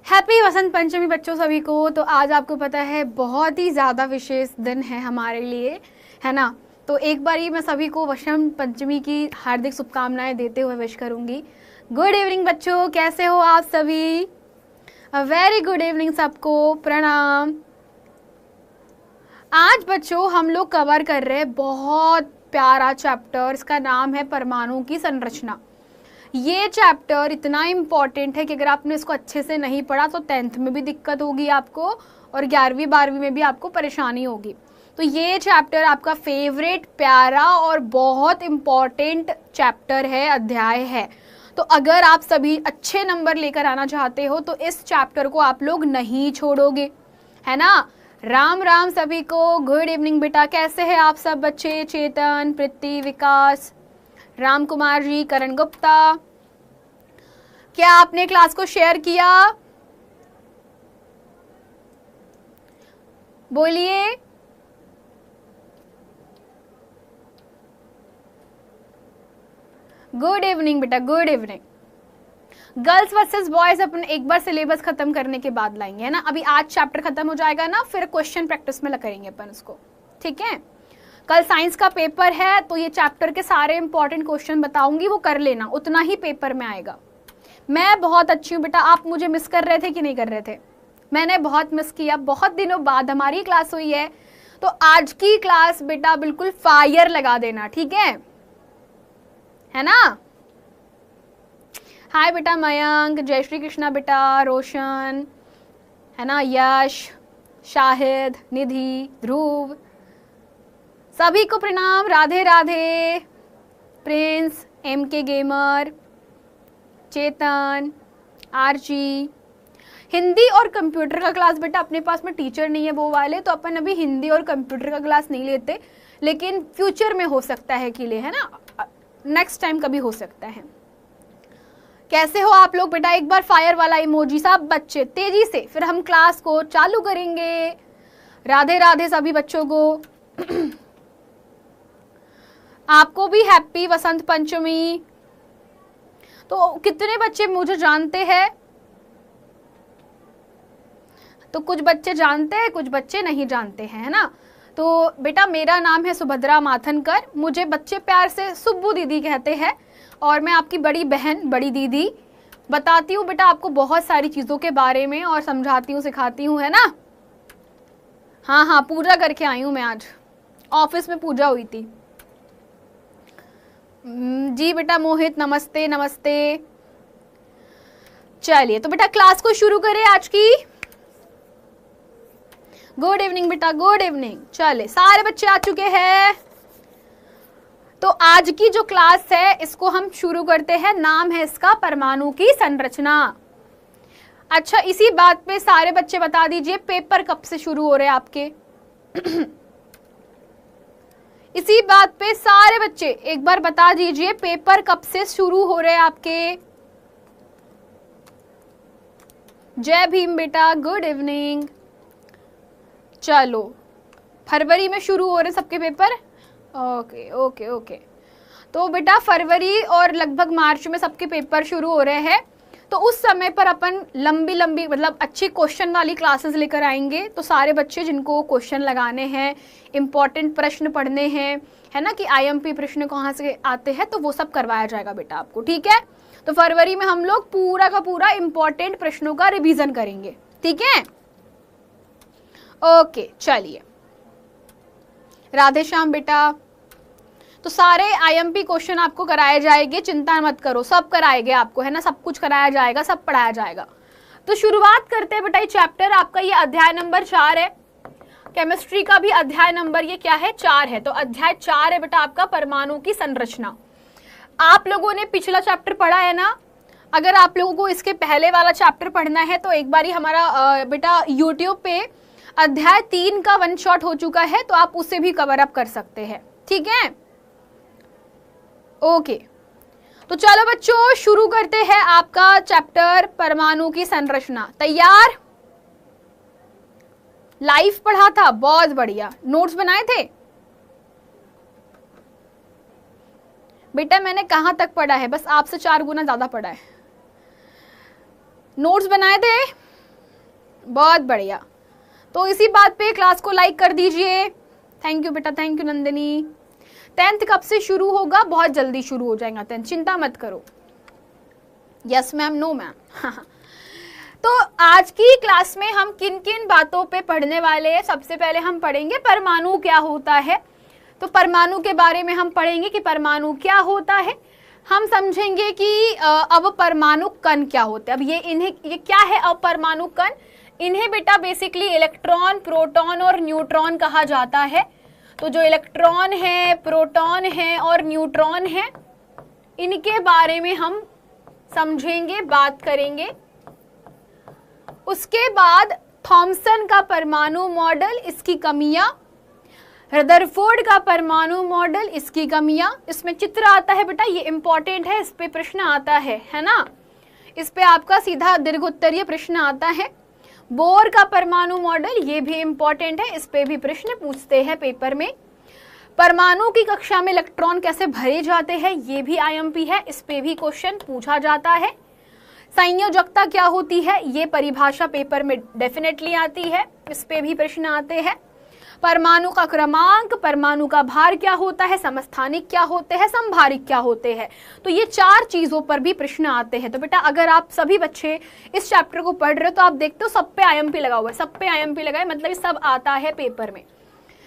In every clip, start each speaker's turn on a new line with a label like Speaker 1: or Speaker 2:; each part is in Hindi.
Speaker 1: हैप्पी वसंत पंचमी बच्चों सभी को। तो आज आपको पता है बहुत ही ज़्यादा विशेष दिन है हमारे लिए, है ना। तो एक बार ही मैं सभी को वसंत पंचमी की हार्दिक शुभकामनाएं देते हुए विश करूंगी। गुड इवनिंग बच्चों, कैसे हो आप सभी? वेरी गुड इवनिंग सबको, प्रणाम। आज बच्चों हम लोग कवर कर रहे हैं बहुत प्यारा चैप्टर, इसका नाम है परमाणु की संरचना। ये चैप्टर इतना इम्पॉर्टेंट है कि अगर आपने इसको अच्छे से नहीं पढ़ा तो 10th में भी दिक्कत होगी आपको और 11वीं 12वीं में भी आपको परेशानी होगी। तो ये चैप्टर आपका फेवरेट, प्यारा और बहुत इम्पॉर्टेंट चैप्टर है, अध्याय है। तो अगर आप सभी अच्छे नंबर लेकर आना चाहते हो तो इस चैप्टर को आप लोग नहीं छोड़ोगे, है ना। राम राम सभी को, गुड इवनिंग बेटा, कैसे हैं आप सब बच्चे? चेतन, प्रीति, विकास, राम कुमार जी, करण गुप्ता, क्या आपने क्लास को शेयर किया? बोलिए। गुड इवनिंग बेटा, good evening. Girls versus boys अपन एक बार सिलेबस खत्म करने के बाद लाएंगे, है ना। अभी आज चैप्टर खत्म हो जाएगा ना, फिर क्वेश्चन प्रैक्टिस में करेंगे अपन उसको, ठीक है। कल साइंस का पेपर है तो ये चैप्टर के सारे इंपॉर्टेंट क्वेश्चन बताऊंगी, वो कर लेना, उतना ही पेपर में आएगा। मैं बहुत अच्छी हूँ बेटा, आप मुझे मिस कर रहे थे कि नहीं कर रहे थे? मैंने बहुत मिस किया, बहुत दिनों बाद हमारी क्लास हुई है, तो आज की क्लास बेटा बिल्कुल फायर लगा देना, ठीक है ना। हाय बेटा मयंक, जय श्री कृष्णा बेटा, रोशन, है ना, यश, शाहिद, निधि, ध्रुव, सभी को प्रणाम, Radhe Radhe. Prince, MK gamer, Chetan, RG. Hindi और कंप्यूटर का क्लास बेटा अपने पास में टीचर नहीं है वो वाले, तो अपन अभी हिंदी और कंप्यूटर का क्लास नहीं लेते, लेकिन फ्यूचर में हो सकता है कि ले, है ना, नेक्स्ट टाइम कभी हो सकता है। कैसे हो आप लोग बेटा? एक बार फायर वाला इमोजी सब बच्चे तेजी से, फिर हम क्लास को चालू करेंगे। राधे राधे सभी बच्चों को। आपको भी हैप्पी वसंत पंचमी। तो कितने बच्चे मुझे जानते हैं? तो कुछ बच्चे जानते हैं, कुछ बच्चे नहीं जानते हैं, है ना। तो बेटा मेरा नाम है सुभद्रा माथनकर, मुझे बच्चे प्यार से सुब्बू दीदी कहते हैं, और मैं आपकी बड़ी बहन, बड़ी दीदी। बताती हूँ बेटा आपको बहुत सारी चीज़ों के बारे में और समझाती हूँ, सिखाती हूँ, है ना। हाँ हाँ, पूजा करके आई हूँ मैं, आज ऑफिस में पूजा हुई थी। जी बेटा मोहित, नमस्ते नमस्ते। चलिए तो बेटा क्लास को शुरू करें आज की। गुड इवनिंग बेटा, गुड इवनिंग। चले सारे बच्चे आ चुके हैं, तो आज की जो क्लास है इसको हम शुरू करते हैं। नाम है इसका परमाणु की संरचना। अच्छा, इसी बात पे सारे बच्चे बता दीजिए पेपर कब से शुरू हो रहे हैं आपके? इसी बात पे सारे बच्चे एक बार बता दीजिए पेपर कब से शुरू हो रहे हैं आपके? जय भीम बेटा, गुड इवनिंग। चलो फरवरी में शुरू हो रहे सबके पेपर? Okay okay okay. तो बेटा फरवरी और लगभग मार्च में सबके पेपर शुरू हो रहे हैं, तो उस समय पर अपन लंबी लंबी मतलब अच्छी क्वेश्चन वाली क्लासेस लेकर आएंगे। तो सारे बच्चे जिनको क्वेश्चन लगाने हैं, इम्पॉर्टेंट प्रश्न पढ़ने हैं, है ना, कि IMP प्रश्न कहाँ से आते हैं, तो वो सब करवाया जाएगा बेटा आपको, ठीक है। तो फरवरी में हम लोग पूरा का पूरा इम्पॉर्टेंट प्रश्नों का रिवीजन करेंगे, ठीक है। ओके चलिए, राधे श्याम बेटा। तो सारे IMP क्वेश्चन आपको कराए जाएंगे, चिंता मत करो, सब कराएंगे आपको, है ना, सब कुछ कराया जाएगा, सब पढ़ाया जाएगा। तो शुरुआत करते हैं बेटा। ये चैप्टर आपका ये अध्याय नंबर 4 है। केमिस्ट्री का भी अध्याय नंबर ये क्या है? 4 है। तो अध्याय 4 है बेटा आपका परमाणु की संरचना। आप लोगों ने पिछला चैप्टर पढ़ा है ना? अगर आप लोगों को इसके पहले वाला चैप्टर पढ़ना है तो एक बार ही हमारा बेटा यूट्यूब पे अध्याय 3 का 1 शॉट हो चुका है, तो आप उसे भी कवर अप कर सकते हैं, ठीक है। ओके, तो चलो बच्चों शुरू करते हैं आपका चैप्टर परमाणु की संरचना। तैयार? लाइव पढ़ा था, बहुत बढ़िया। नोट्स बनाए थे बेटा? मैंने कहां तक पढ़ा है? बस आपसे 4 गुना ज्यादा पढ़ा है। नोट्स बनाए थे? बहुत बढ़िया। तो इसी बात पे क्लास को लाइक कर दीजिए। थैंक यू बेटा, थैंक यू नंदिनी। 10th कब से शुरू होगा? बहुत जल्दी शुरू हो जाएगा 10th, चिंता मत करो। Yes ma'am, no ma'am. तो आज की क्लास में हम किन किन बातों पे पढ़ने वाले हैं? सबसे पहले हम पढ़ेंगे परमाणु क्या होता है। तो परमाणु के बारे में हम पढ़ेंगे कि परमाणु क्या होता है। हम समझेंगे कि अब परमाणु कण क्या होते हैं। अब ये क्या है अब परमाणु कण? इन्हें बेटा बेसिकली इलेक्ट्रॉन, प्रोटॉन और न्यूट्रॉन कहा जाता है। तो जो इलेक्ट्रॉन है, प्रोटॉन है और न्यूट्रॉन है, इनके बारे में हम समझेंगे, बात करेंगे। उसके बाद थॉमसन का परमाणु मॉडल, इसकी कमियां, रदरफोर्ड का परमाणु मॉडल, इसकी कमियां। इसमें चित्र आता है बेटा, ये इंपॉर्टेंट है, इस पे प्रश्न आता है ना। इस पे आपका सीधा दीर्घोत्तरीय प्रश्न आता है। बोर का परमाणु मॉडल, ये भी इंपॉर्टेंट है, इस पे भी प्रश्न पूछते हैं पेपर में। परमाणु की कक्षा में इलेक्ट्रॉन कैसे भरे जाते हैं, ये भी आईएमपी है, इस पे भी क्वेश्चन पूछा जाता है। संयोजकता क्या होती है, ये परिभाषा पेपर में डेफिनेटली आती है, इस पे भी प्रश्न आते हैं। परमाणु का क्रमांक, परमाणु का भार क्या होता है, समस्थानिक क्या होते हैं, समभारिक क्या होते हैं। तो ये 4 चीजों पर भी प्रश्न आते हैं। तो बेटा अगर आप सभी बच्चे इस चैप्टर को पढ़ रहे हो तो आप देखते हो सब पे आईएमपी लगा हुआ है, सब पे आईएमपी लगा है, मतलब ये सब आता है पेपर में।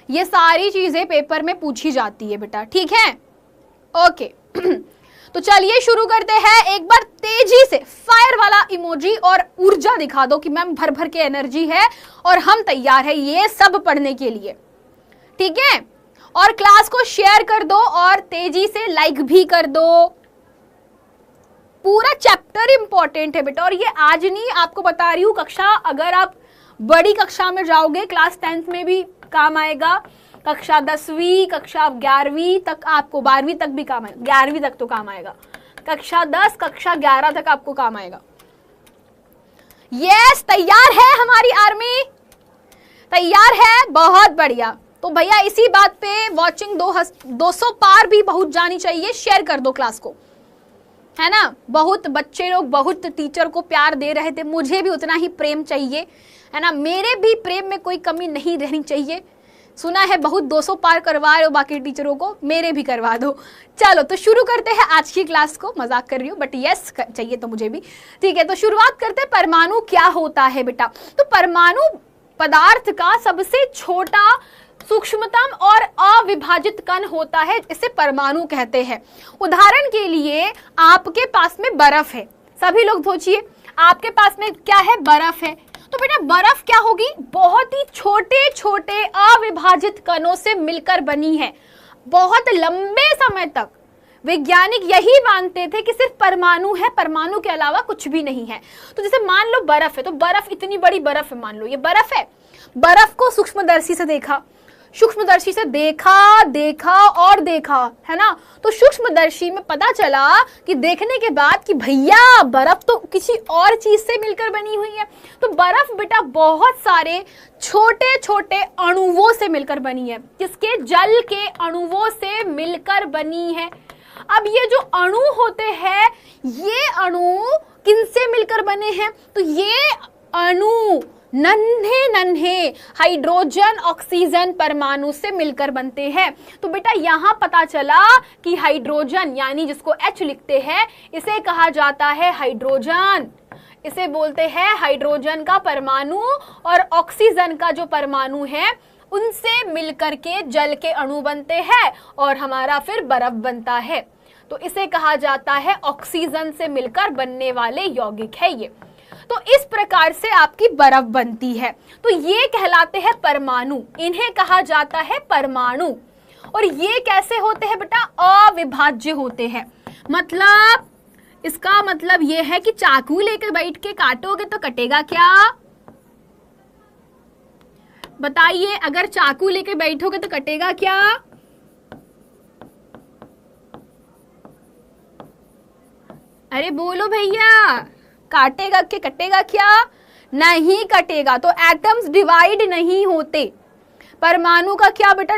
Speaker 1: ये सारी चीजें पेपर में पूछी जाती है बेटा, ठीक है। ओके तो चलिए शुरू करते हैं। एक बार तेजी से फायर वाला इमोजी और ऊर्जा दिखा दो कि मैम भर भर के एनर्जी है और हम तैयार है ये सब पढ़ने के लिए, ठीक है। और क्लास को शेयर कर दो और तेजी से लाइक भी कर दो। पूरा चैप्टर इंपॉर्टेंट है बेटा, और ये आज नहीं आपको बता रही हूँ, कक्षा अगर आप बड़ी कक्षा में जाओगे, क्लास 10th में भी काम आएगा, कक्षा 10वीं, कक्षा 11वीं तक, आपको 12वीं तक भी काम आएगा, 11वीं तक तो काम आएगा, कक्षा 10, कक्षा 11 तक आपको काम आएगा। यस, तैयार है हमारी आर्मी? तैयार है, बहुत बढ़िया। तो भैया इसी बात पे वॉचिंग 200 पार भी बहुत जानी चाहिए, शेयर कर दो क्लास को, है ना। बहुत बच्चे लोग बहुत टीचर को प्यार दे रहे थे, मुझे भी उतना ही प्रेम चाहिए, है ना। मेरे भी प्रेम में कोई कमी नहीं रहनी चाहिए। सुना है बहुत 200 पार करवा रहे हो बाकी टीचरों को, मेरे भी करवा दो। चलो तो शुरू करते हैं आज की क्लास को। मजाक कर रही हूँ बट यस चाहिए तो मुझे भी, ठीक है। तो शुरुआत करते हैं, परमाणु क्या होता है बेटा। तो परमाणु पदार्थ का सबसे छोटा, सूक्ष्मतम और अविभाजित कण होता है, इसे परमाणु कहते हैं। उदाहरण के लिए आपके पास में बर्फ है, सभी लोग सोचिए आपके पास में क्या है, बर्फ है। तो बेटा बर्फ क्या होगी, बहुत ही छोटे छोटे अविभाजित कणों से मिलकर बनी है। बहुत लंबे समय तक वैज्ञानिक यही मानते थे कि सिर्फ परमाणु है, परमाणु के अलावा कुछ भी नहीं है। तो जैसे मान लो बर्फ है, तो बर्फ इतनी बड़ी बर्फ है, मान लो ये बर्फ है, बर्फ को सूक्ष्मदर्शी से देखा, सूक्ष्मदर्शी से देखा देखा और देखा, है ना। तो सूक्ष्मदर्शी में पता चला कि देखने के बाद कि भैया बर्फ तो किसी और चीज से मिलकर बनी हुई है। तो बर्फ बेटा बहुत सारे छोटे छोटे अणुओं से मिलकर बनी है, किसके, जल के अणुओं से मिलकर बनी है। अब ये जो अणु होते हैं, ये अणु किनसे मिलकर बने हैं, तो ये अणु नन्हे नन्हे हाइड्रोजन ऑक्सीजन परमाणु से मिलकर बनते हैं। तो बेटा यहाँ पता चला कि हाइड्रोजन यानी जिसको H लिखते हैं, इसे कहा जाता है हाइड्रोजन, इसे बोलते हैं हाइड्रोजन का परमाणु। और ऑक्सीजन का जो परमाणु है उनसे मिलकर के जल के अणु बनते हैं और हमारा फिर बर्फ बनता है। तो इसे कहा जाता है ऑक्सीजन से मिलकर बनने वाले यौगिक है ये। तो इस प्रकार से आपकी बर्फ बनती है। तो ये कहलाते हैं परमाणु, इन्हें कहा जाता है परमाणु। और ये कैसे होते हैं बेटा, अविभाज्य होते हैं। मतलब इसका मतलब ये है कि चाकू लेकर बैठ के काटोगे तो कटेगा क्या, बताइए। अगर चाकू लेके बैठोगे तो कटेगा क्या, अरे बोलो भैया, काटेगा कि कटेगा क्या, नहीं कटेगा। तो एटम्स डिवाइड नहीं होते। परमाणु का क्या बेटा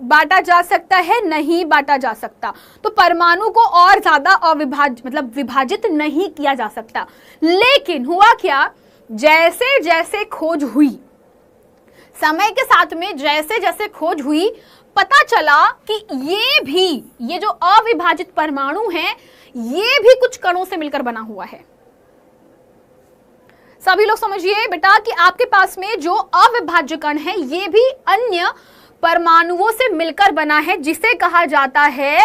Speaker 1: बांटा जा सकता है, नहीं बांटा जा सकता। तो परमाणु को और ज्यादा विभाजित नहीं किया जा सकता। लेकिन हुआ क्या जैसे जैसे खोज हुई, समय के साथ में जैसे जैसे खोज हुई, पता चला कि ये जो अविभाजित परमाणु है ये भी कुछ कणों से मिलकर बना हुआ है। सभी लोग समझिए बेटा कि आपके पास में जो अविभाज्य कण है ये भी अन्य परमाणुओं से मिलकर बना है, जिसे कहा जाता है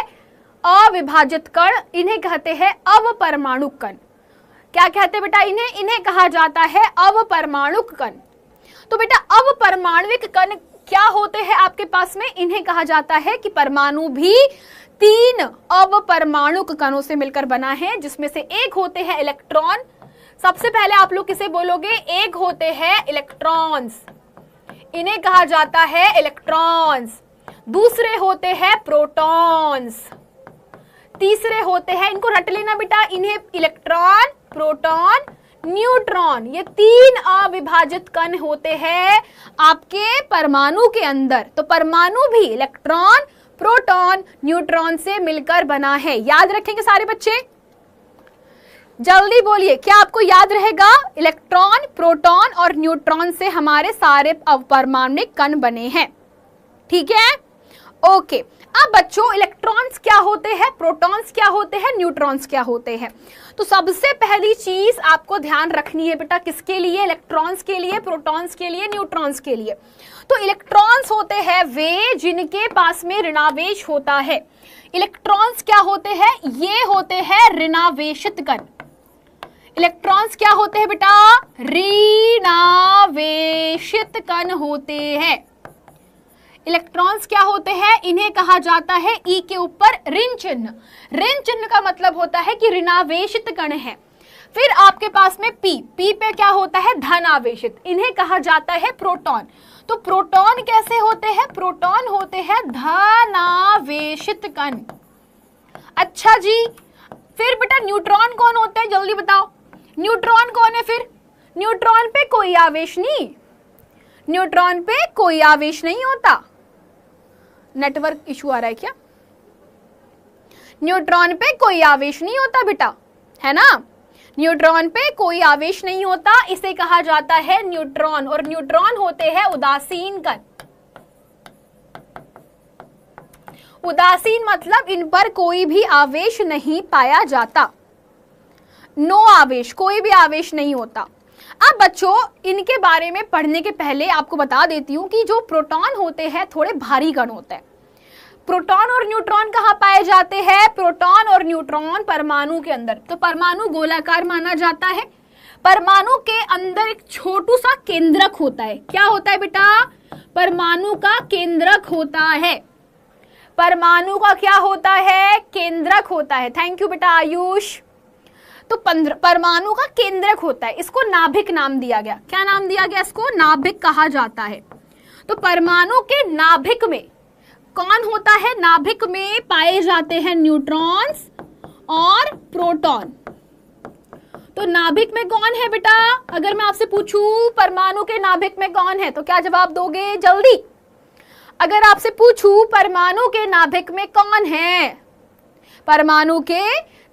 Speaker 1: अविभाजित कण। इन्हें कहते हैं अवपरमाणुक कण। क्या कहते हैं बेटा इन्हें कहा जाता है अवपरमाणुक कण। तो बेटा अवपरमाणुक कण क्या होते हैं आपके पास में? इन्हें कहा जाता है कि परमाणु भी 3 अवपरमाणुक कणों से मिलकर बना है, जिसमें से एक होते हैं इलेक्ट्रॉन। सबसे पहले आप लोग किसे बोलोगे? एक होते हैं इलेक्ट्रॉन्स, इन्हें कहा जाता है इलेक्ट्रॉन्स। दूसरे होते हैं प्रोटॉन्स, तीसरे होते हैं, इनको रट लेना बेटा, इन्हें इलेक्ट्रॉन, प्रोटॉन, न्यूट्रॉन। ये 3 अविभाजित कण होते हैं आपके परमाणु के अंदर। तो परमाणु भी इलेक्ट्रॉन, प्रोटॉन, न्यूट्रॉन से मिलकर बना है। याद रखेंगे सारे बच्चे? जल्दी बोलिए, क्या आपको याद रहेगा? इलेक्ट्रॉन, प्रोटॉन और न्यूट्रॉन से हमारे सारे परमाणुक कण बने हैं। ठीक है, ओके। अब बच्चों इलेक्ट्रॉन्स क्या होते हैं, प्रोटॉन्स क्या होते हैं, न्यूट्रॉन्स क्या होते हैं? तो सबसे पहली चीज आपको ध्यान रखनी है बेटा, किसके लिए? इलेक्ट्रॉन्स के लिए, प्रोटॉन्स के लिए, न्यूट्रॉन्स के लिए। तो इलेक्ट्रॉन्स होते हैं वे जिनके पास में ऋणावेश होता है। इलेक्ट्रॉन्स क्या होते हैं? ये होते हैं ऋणावेशित कण। इलेक्ट्रॉन्स क्या होते हैं बेटा? ऋणावेशित कण होते हैं। इलेक्ट्रॉन्स क्या होते हैं? इन्हें कहा जाता है ई के ऊपर ऋण चिन्ह। ऋण चिन्ह का मतलब होता है कि ऋणावेशित कण है। फिर आपके पास में पी पे क्या होता है? धनावेशित, इन्हें कहा जाता है प्रोटॉन। तो प्रोटॉन कैसे होते हैं? प्रोटॉन होते हैं धनावेशित कण। अच्छा जी, फिर बेटा न्यूट्रॉन कौन होते हैं? जल्दी बताओ, न्यूट्रॉन कौन है? फिर न्यूट्रॉन पे कोई आवेश नहीं, न्यूट्रॉन पे कोई आवेश नहीं होता। नेटवर्क इशू आ रहा है क्या? न्यूट्रॉन पे कोई आवेश नहीं होता बेटा, है ना? न्यूट्रॉन पे कोई आवेश नहीं होता, इसे कहा जाता है न्यूट्रॉन। और न्यूट्रॉन होते हैं उदासीन कण। उदासीन मतलब इन पर कोई भी आवेश नहीं पाया जाता, नो आवेश, कोई भी आवेश नहीं होता। अब बच्चों इनके बारे में पढ़ने के पहले आपको बता देती हूँ कि जो प्रोटॉन होते हैं थोड़े भारी कण होते हैं। प्रोटॉन और न्यूट्रॉन कहाँ पाए जाते हैं? प्रोटॉन और न्यूट्रॉन परमाणु के अंदर। तो परमाणु गोलाकार माना जाता है। परमाणु के अंदर एक छोटू सा केंद्रक होता है। क्या होता है बेटा? परमाणु का केंद्रक होता है। परमाणु का क्या होता है? केंद्रक होता है। थैंक यू बेटा आयुष। तो परमाणु का केंद्रक होता है, इसको नाभिक नाम दिया गया। क्या नाम दिया गया? इसको नाभिक कहा जाता है। तो परमाणु के नाभिक में कौन होता है? नाभिक में पाए जाते हैं न्यूट्रॉन्स और प्रोटॉन। तो नाभिक में कौन है बेटा? अगर मैं आपसे पूछूं परमाणु के नाभिक में कौन है, तो क्या जवाब दोगे? जल्दी। अगर आपसे पूछूं परमाणु के नाभिक में कौन है, परमाणु के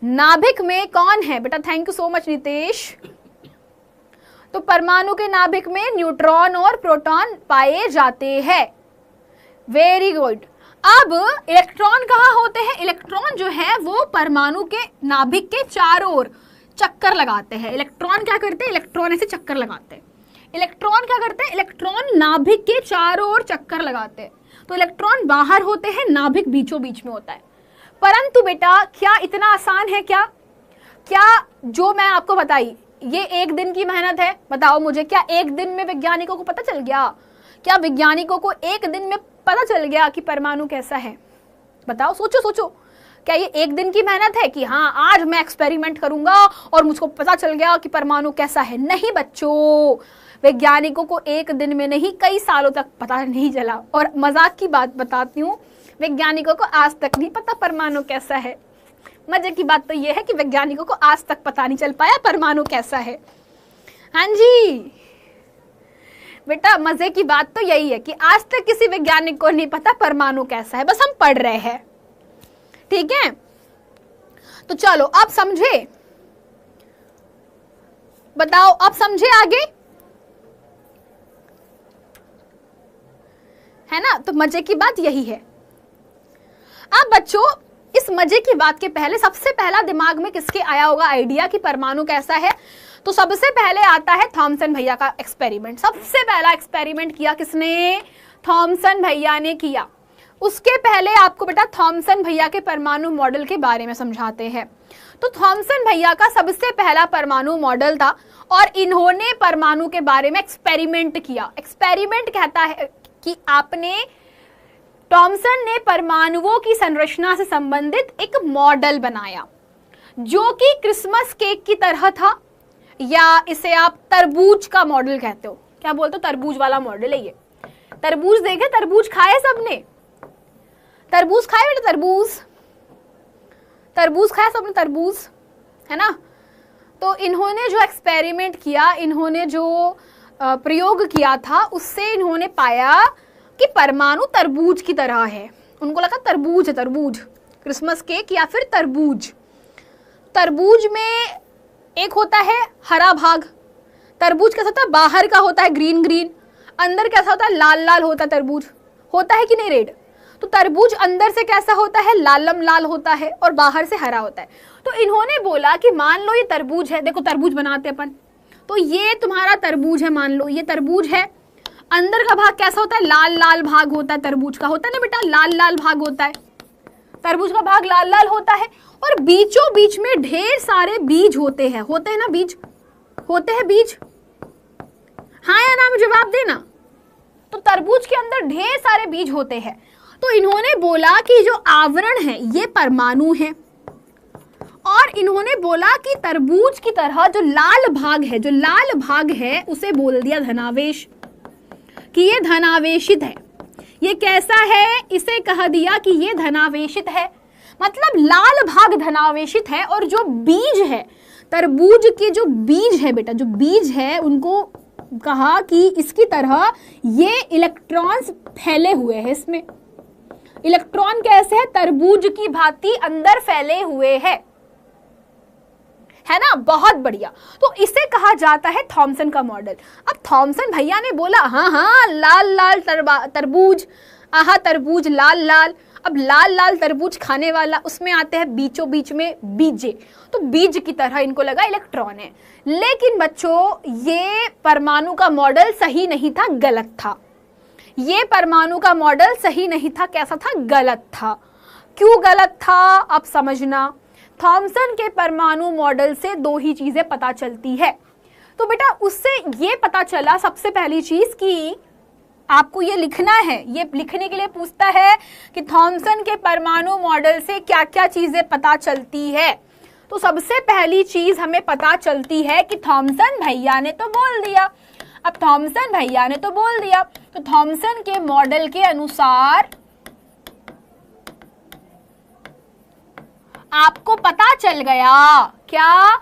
Speaker 1: नाभिक में कौन है बेटा? Thank you so much Nitesh. तो परमाणु के नाभिक में न्यूट्रॉन और प्रोटॉन पाए जाते हैं। Very good. अब इलेक्ट्रॉन कहाँ होते हैं? इलेक्ट्रॉन जो है वो परमाणु के नाभिक के चारों ओर चक्कर लगाते हैं। इलेक्ट्रॉन क्या करते हैं? इलेक्ट्रॉन ऐसे चक्कर लगाते हैं। इलेक्ट्रॉन क्या करते हैं? इलेक्ट्रॉन नाभिक के चारों ओर चक्कर लगाते हैं। तो इलेक्ट्रॉन बाहर होते हैं, नाभिक बीचों बीच में होता है। परंतु बेटा क्या इतना आसान है क्या? क्या जो मैं आपको बताई ये एक दिन की मेहनत है? बताओ मुझे, क्या एक दिन में वैज्ञानिकों को पता चल गया? क्या वैज्ञानिकों को एक दिन में पता चल गया कि परमाणु कैसा है? बताओ, सोचो सोचो। क्या ये एक दिन की मेहनत है कि हाँ आज मैं एक्सपेरिमेंट करूंगा और मुझको पता चल गया कि परमाणु कैसा है? नहीं बच्चों, वैज्ञानिकों को एक दिन में नहीं कई सालों तक पता नहीं चला। और मजाक की बात बताती हूँ, वैज्ञानिकों को आज तक नहीं पता परमाणु कैसा है। मजे की बात तो यह है कि वैज्ञानिकों को आज तक पता नहीं चल पाया परमाणु कैसा है। हाँ जी बेटा, मजे की बात तो यही है कि आज तक किसी वैज्ञानिक को नहीं पता परमाणु कैसा है, बस हम पढ़ रहे हैं। ठीक है, तो चलो आप समझे बताओ आप समझे आगे, है ना। तो मजे की बात यही है। अब बच्चों इस मजे की बात के पहले सबसे पहला दिमाग में किसके आया होगा आइडिया कि परमाणु कैसा है, तो सबसे पहले आता है थॉमसन भैया का एक्सपेरिमेंट। सबसे पहला एक्सपेरिमेंट किया किसने, थॉमसन भैया ने किया। उसके पहले आपको बेटा थॉमसन भैया के परमाणु मॉडल के बारे में समझाते हैं। तो थॉमसन भैया का सबसे पहला परमाणु मॉडल था और इन्होंने परमाणु के बारे में एक्सपेरिमेंट किया। एक्सपेरिमेंट कहता है कि आपने थॉमसन ने परमाणुओं की संरचना से संबंधित एक मॉडल बनाया जो कि क्रिसमस केक की तरह था, या इसे आप तरबूज का मॉडल कहते हो। क्या बोलते हो, तरबूज वाला मॉडल है ये। तरबूज देखे, तरबूज खाए सबने, तरबूज खाए बेटा, तरबूज खाया सबने, तरबूज, है ना। तो इन्होंने जो एक्सपेरिमेंट किया, इन्होंने जो प्रयोग किया था, उससे इन्होंने पाया कि परमाणु तरबूज की तरह है। उनको लगा तरबूज है, तरबूज, क्रिसमस केक या फिर तरबूज। तरबूज में एक होता है हरा भाग, तरबूज कैसा होता है, बाहर का होता है ग्रीन ग्रीन, अंदर कैसा होता है, लाल लाल होता है। तरबूज होता है कि नहीं रेड, तो तरबूज अंदर से कैसा होता है, लालम लाल होता है और बाहर से हरा होता है। तो इन्होंने बोला कि मान लो ये तरबूज है, देखो तरबूज बनाते अपन, तो ये तुम्हारा तरबूज है, मान लो ये तरबूज है। अंदर का भाग कैसा होता है, लाल लाल भाग होता है तरबूज का, होता है ना बेटा, लाल लाल भाग होता है, तरबूज का भाग लाल लाल होता है। और बीचों बीच में ढेर सारे बीज होते हैं ना, बीज होते हैं, बीज, हाँ या ना में जवाब देना। तो तरबूज के अंदर ढेर सारे बीज होते हैं। तो इन्होंने बोला कि जो आवरण है ये परमाणु है, और इन्होंने बोला कि तरबूज की तरह जो लाल भाग है उसे बोल दिया धनावेश, कि ये धनावेशित है। ये कैसा है, इसे कह दिया कि ये धनावेशित है, मतलब लाल भाग धनावेशित है। और जो बीज है, तरबूज के जो बीज है बेटा, जो बीज है, उनको कहा कि इसकी तरह ये इलेक्ट्रॉन्स फैले हुए हैं इसमें। इलेक्ट्रॉन कैसे है, तरबूज की भांति अंदर फैले हुए हैं, है ना, बहुत बढ़िया। तो इसे कहा जाता है थॉमसन का मॉडल। अब थॉमसन भैया ने बोला हाँ लाल लाल तरबूज, आहा तरबूज लाल लाल। अब लाल लाल तरबूज खाने वाला, उसमें आते हैं बीचों बीच में बीजे, तो बीज की तरह इनको लगा इलेक्ट्रॉन है। लेकिन बच्चों ये परमाणु का मॉडल सही नहीं था, गलत था। ये परमाणु का मॉडल सही नहीं था, कैसा था, गलत था। क्यों गलत था आप समझना। थॉमसन के परमाणु मॉडल से दो ही चीजें पता चलती है। तो बेटा उससे ये पता चला, सबसे पहली चीज कि आपको ये लिखना है, ये लिखने के लिए पूछता है कि थॉमसन के परमाणु मॉडल से क्या क्या चीजें पता चलती है। तो सबसे पहली चीज हमें पता चलती है कि थॉमसन भैया ने तो बोल दिया। अब थॉमसन भैया ने तो बोल दिया, तो थॉमसन के मॉडल के अनुसार आपको पता चल गया क्या,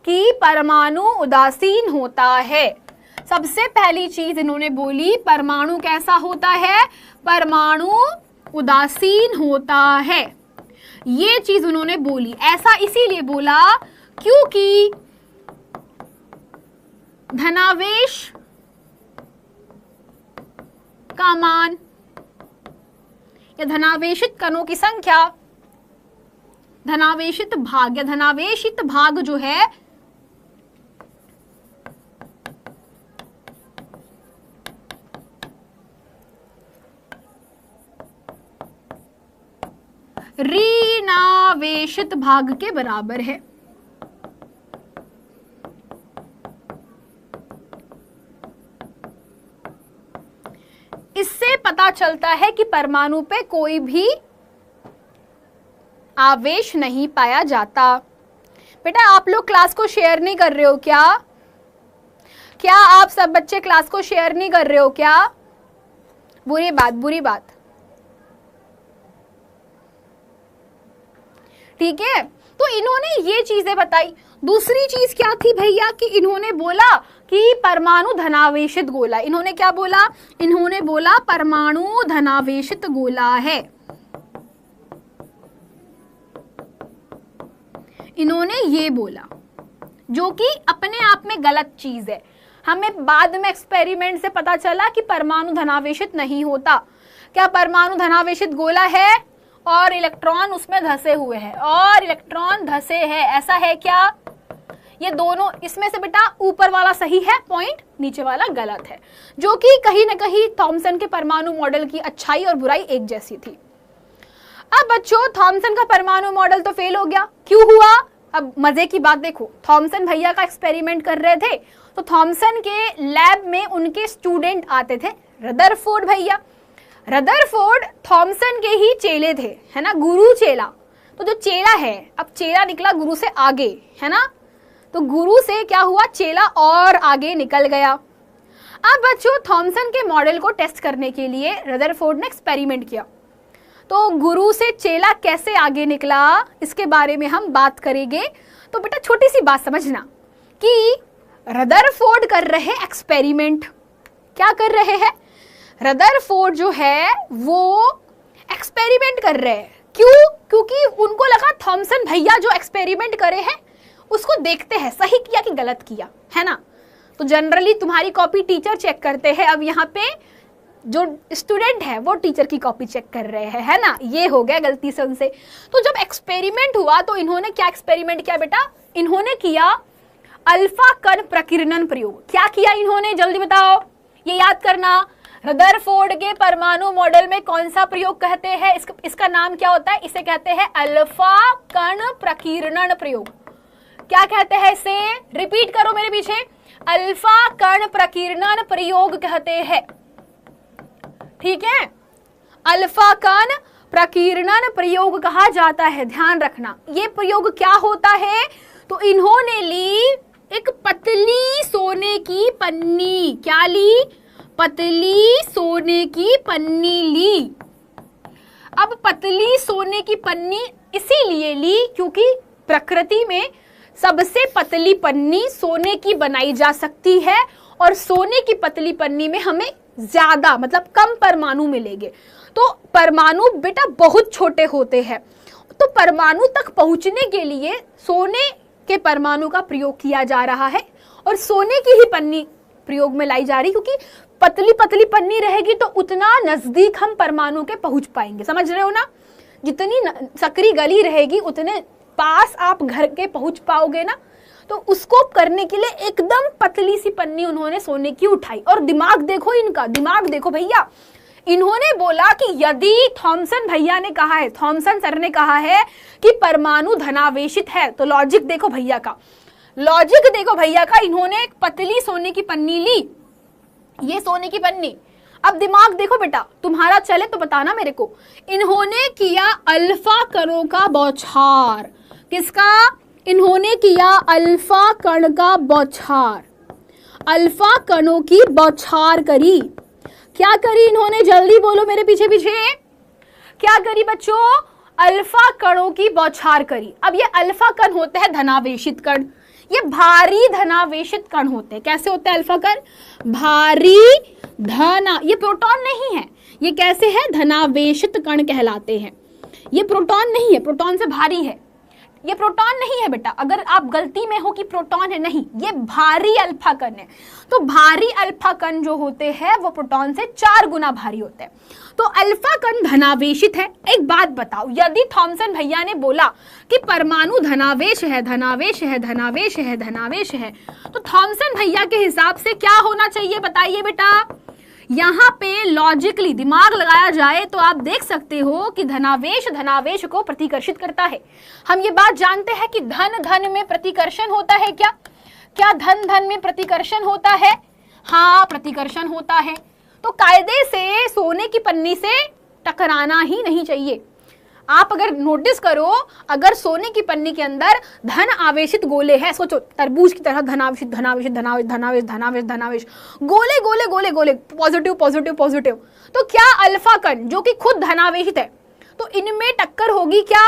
Speaker 1: कि परमाणु उदासीन होता है। सबसे पहली चीज इन्होंने बोली, परमाणु कैसा होता है, परमाणु उदासीन होता है। ये चीज उन्होंने बोली। ऐसा इसीलिए बोला क्योंकि धनावेश का मान या धनावेशित कणों की संख्या, धनावेशित भाग या धनावेशित भाग जो है ऋणावेशित भाग के बराबर है। इससे पता चलता है कि परमाणु पे कोई भी आवेश नहीं पाया जाता। बेटा आप लोग क्लास को शेयर नहीं कर रहे हो क्या? क्या आप सब बच्चे क्लास को शेयर नहीं कर रहे हो क्या? बुरी बात, बुरी बात। ठीक है, तो इन्होंने ये चीजें बताई। दूसरी चीज क्या थी भैया, कि इन्होंने बोला कि परमाणु धनावेशित गोला। इन्होंने क्या बोला, इन्होंने बोला परमाणु धनावेशित गोला है। इन्होंने ये बोला, जो कि अपने आप में गलत चीज है। हमें बाद में एक्सपेरिमेंट से पता चला कि परमाणु धनावेशित नहीं होता। क्या परमाणु धनावेशित गोला है और इलेक्ट्रॉन उसमें धसे हुए हैं, और इलेक्ट्रॉन धसे हैं, ऐसा है क्या? ये दोनों, इसमें से बेटा ऊपर वाला सही है पॉइंट, नीचे वाला गलत है, जो कि कहीं ना कहीं थॉमसन के परमाणु मॉडल की अच्छाई और बुराई एक जैसी थी। अब बच्चों थॉमसन का परमाणु मॉडल तो फेल हो गया, क्यों हुआ? अब मजे की बात देखो, थॉमसन भैया का एक्सपेरिमेंट कर रहे थे तो थॉमसन के लैब में उनके स्टूडेंट आते थे रदरफोर्ड भैया। रदरफोर्ड थॉमसन के ही चेले थे, है ना, गुरु चेला। तो जो चेला है, अब चेला निकला गुरु से आगे, है ना, तो गुरु से क्या हुआ, चेला और आगे निकल गया। अब बच्चों थॉमसन के मॉडल को टेस्ट करने के लिए रदरफोर्ड ने एक्सपेरिमेंट किया। तो गुरु से चेला कैसे आगे निकला इसके बारे में हम बात करेंगे। तो बेटा छोटी सी बात समझना कि रदरफोर्ड कर रहे एक्सपेरिमेंट, क्या कर रहे हैं? रदरफोर्ड जो है वो एक्सपेरिमेंट कर रहे हैं। क्यों? क्योंकि उनको लगा थॉमसन भैया जो एक्सपेरिमेंट करे हैं उसको देखते हैं सही किया कि गलत किया, है ना। तो जनरली तुम्हारी कॉपी टीचर चेक करते हैं, अब यहाँ पे जो स्टूडेंट है वो टीचर की कॉपी चेक कर रहे हैं, है ना। ये हो गया गलती से उनसे। तो जब एक्सपेरिमेंट हुआ तो इन्होंने क्या एक्सपेरिमेंट किया बेटा? इन्होंने किया अल्फा कण प्रकीर्णन प्रयोग। क्या किया इन्होंने, जल्दी बताओ, ये याद करना। रदरफोर्ड के परमाणु मॉडल में कौन सा प्रयोग कहते हैं? इसका नाम क्या होता है? इसे कहते हैं अल्फा कण प्रकीर्णन प्रयोग। क्या कहते हैं इसे? रिपीट करो मेरे पीछे, अल्फा कण प्रकीर्णन प्रयोग कहते हैं, ठीक है। अल्फा कण प्रकीर्णन प्रयोग कहा जाता है, ध्यान रखना। ये प्रयोग क्या होता है? तो इन्होंने ली एक पतली सोने की पन्नी, क्या ली? पतली सोने की पन्नी ली। अब पतली सोने की पन्नी इसीलिए ली क्योंकि प्रकृति में सबसे पतली पन्नी सोने की बनाई जा सकती है, और सोने की पतली पन्नी में हमें ज्यादा मतलब कम परमाणु मिलेंगे। तो परमाणु बेटा बहुत छोटे होते हैं, तो परमाणु तक पहुंचने के लिए सोने के परमाणु का प्रयोग किया जा रहा है, और सोने की ही पन्नी प्रयोग में लाई जा रही, क्योंकि पतली पतली पन्नी रहेगी तो उतना नजदीक हम परमाणु के पहुंच पाएंगे, समझ रहे हो ना। जितनी सकरी गली रहेगी उतने पास आप घर के पहुंच पाओगे ना। तो उसको करने के लिए एकदम पतली सी पन्नी उन्होंने सोने की उठाई। और दिमाग देखो इनका, दिमाग देखो भैया। इन्होंने बोला कि यदि थॉमसन भैया ने कहा है, थॉमसन सर ने कहा है कि परमाणु धनावेशित है, तो लॉजिक देखो भैया का, लॉजिक देखो भैया का। इन्होंने एक पतली सोने की पन्नी ली, ये सोने की पन्नी। अब दिमाग देखो बेटा, तुम्हारा चले तो बताना मेरे को। इन्होंने किया अल्फा कणों का बौछार। किसका? इन्होंने किया अल्फा कण का बौछार, अल्फा कणों की बौछार करी। क्या करी इन्होंने, जल्दी बोलो मेरे पीछे पीछे, क्या करी बच्चों? अल्फा कणों की बौछार करी। अब ये अल्फा कण होते हैं धनावेशित कण, ये भारी धनावेशित कण होते हैं। कैसे होते हैं अल्फा कण? भारी धना, ये प्रोटॉन नहीं है, ये कैसे है? धनावेशित कण कहलाते हैं। ये प्रोटॉन नहीं है, प्रोटॉन से भारी है, ये प्रोटॉन नहीं है बेटा। अगर आप गलती में हो कि प्रोटॉन है, नहीं, ये भारी अल्फा कण है। तो भारी अल्फा कण जो होते हैं वो प्रोटॉन से 4 गुना भारी होते हैं। तो अल्फा कण धनावेशित है। एक बात बताओ, यदि थॉमसन भैया ने बोला कि परमाणु धनावेश है, धनावेश है, धनावेश है, धनावेश है, तो थॉमसन भैया के हिसाब से क्या होना चाहिए बताइए बेटा? यहाँ पे लॉजिकली दिमाग लगाया जाए तो आप देख सकते हो कि धनावेश धनावेश को प्रतिकर्षित करता है। हम ये बात जानते हैं कि धन धन में प्रतिकर्षण होता है। क्या क्या धन धन में प्रतिकर्षण होता है? हाँ, प्रतिकर्षण होता है। तो कायदे से सोने की पन्नी से टकराना ही नहीं चाहिए। आप अगर नोटिस करो, अगर सोने की पन्नी के अंदर धन आवेशित गोले हैं, सोचो तरबूज की तरह धनावेशित धनावेशित धनावेश धनावेश धनावेश धनावेश गोले गोले गोले गोले, पॉजिटिव पॉजिटिव पॉजिटिव, तो क्या अल्फा कण जो कि खुद धनावेशित है, तो इनमें टक्कर होगी क्या?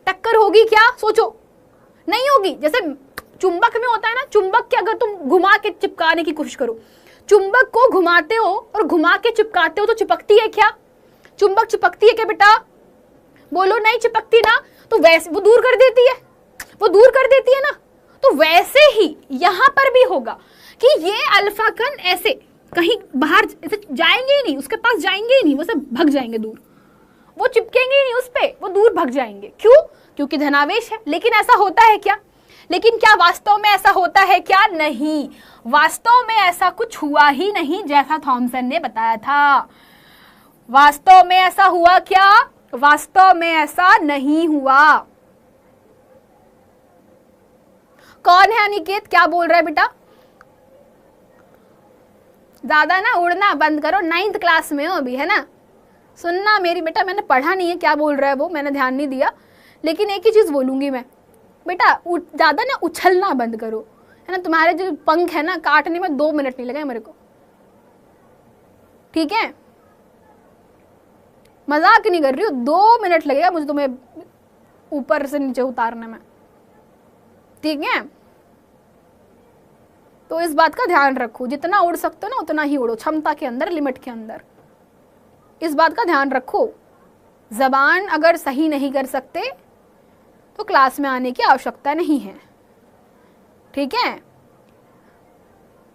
Speaker 1: टक्कर होगी क्या? सोचो, नहीं होगी। जैसे चुंबक में होता है ना, चुंबक के अगर तुम घुमा के चिपकाने की कोशिश करो, चुंबक को घुमाते हो और घुमा के चिपकाते हो तो चिपकती है क्या? चुंबक चिपकती है क्या बेटा? बोलो, नहीं चिपकती ना। तो वैसे वो दूर कर देती है, वो दूर कर देती है ना। तो वैसे ही यहां पर भी होगा कि ये अल्फा कण ऐसे कहीं बाहर ऐसे जाएंगे ही नहीं, उसके पास जाएंगे ही नहीं, वो सब भग जाएंगे दूर, वो चिपकेंगे ही नहीं उस पे, वो दूर भग जाएंगे। क्यों? क्योंकि धनावेश है। लेकिन ऐसा होता है क्या? लेकिन क्या वास्तव में ऐसा होता है क्या? नहीं, वास्तव में ऐसा कुछ हुआ ही नहीं जैसा थॉमसन ने बताया था। वास्तव में ऐसा हुआ क्या? वास्तव में ऐसा नहीं हुआ। कौन है अनिकेत? क्या बोल रहा है बेटा? ज्यादा ना उड़ना बंद करो, 9th क्लास में हो अभी, है ना। सुनना मेरी बेटा, मैंने पढ़ा नहीं है क्या बोल रहा है वो, मैंने ध्यान नहीं दिया, लेकिन एक ही चीज बोलूंगी मैं, बेटा ज्यादा ना उछलना बंद करो, है ना। तुम्हारे जो पंख है ना, काटने में 2 मिनट नहीं लगे मेरे को, ठीक है? मजाक नहीं कर रही हूँ, 2 मिनट लगेगा मुझे तुम्हें ऊपर से नीचे उतारने में, ठीक है? तो इस बात का ध्यान रखो, जितना उड़ सकते हो ना उतना ही उड़ो, क्षमता के अंदर, लिमिट के अंदर। इस बात का ध्यान रखो। जबान अगर सही नहीं कर सकते तो क्लास में आने की आवश्यकता नहीं है, ठीक है?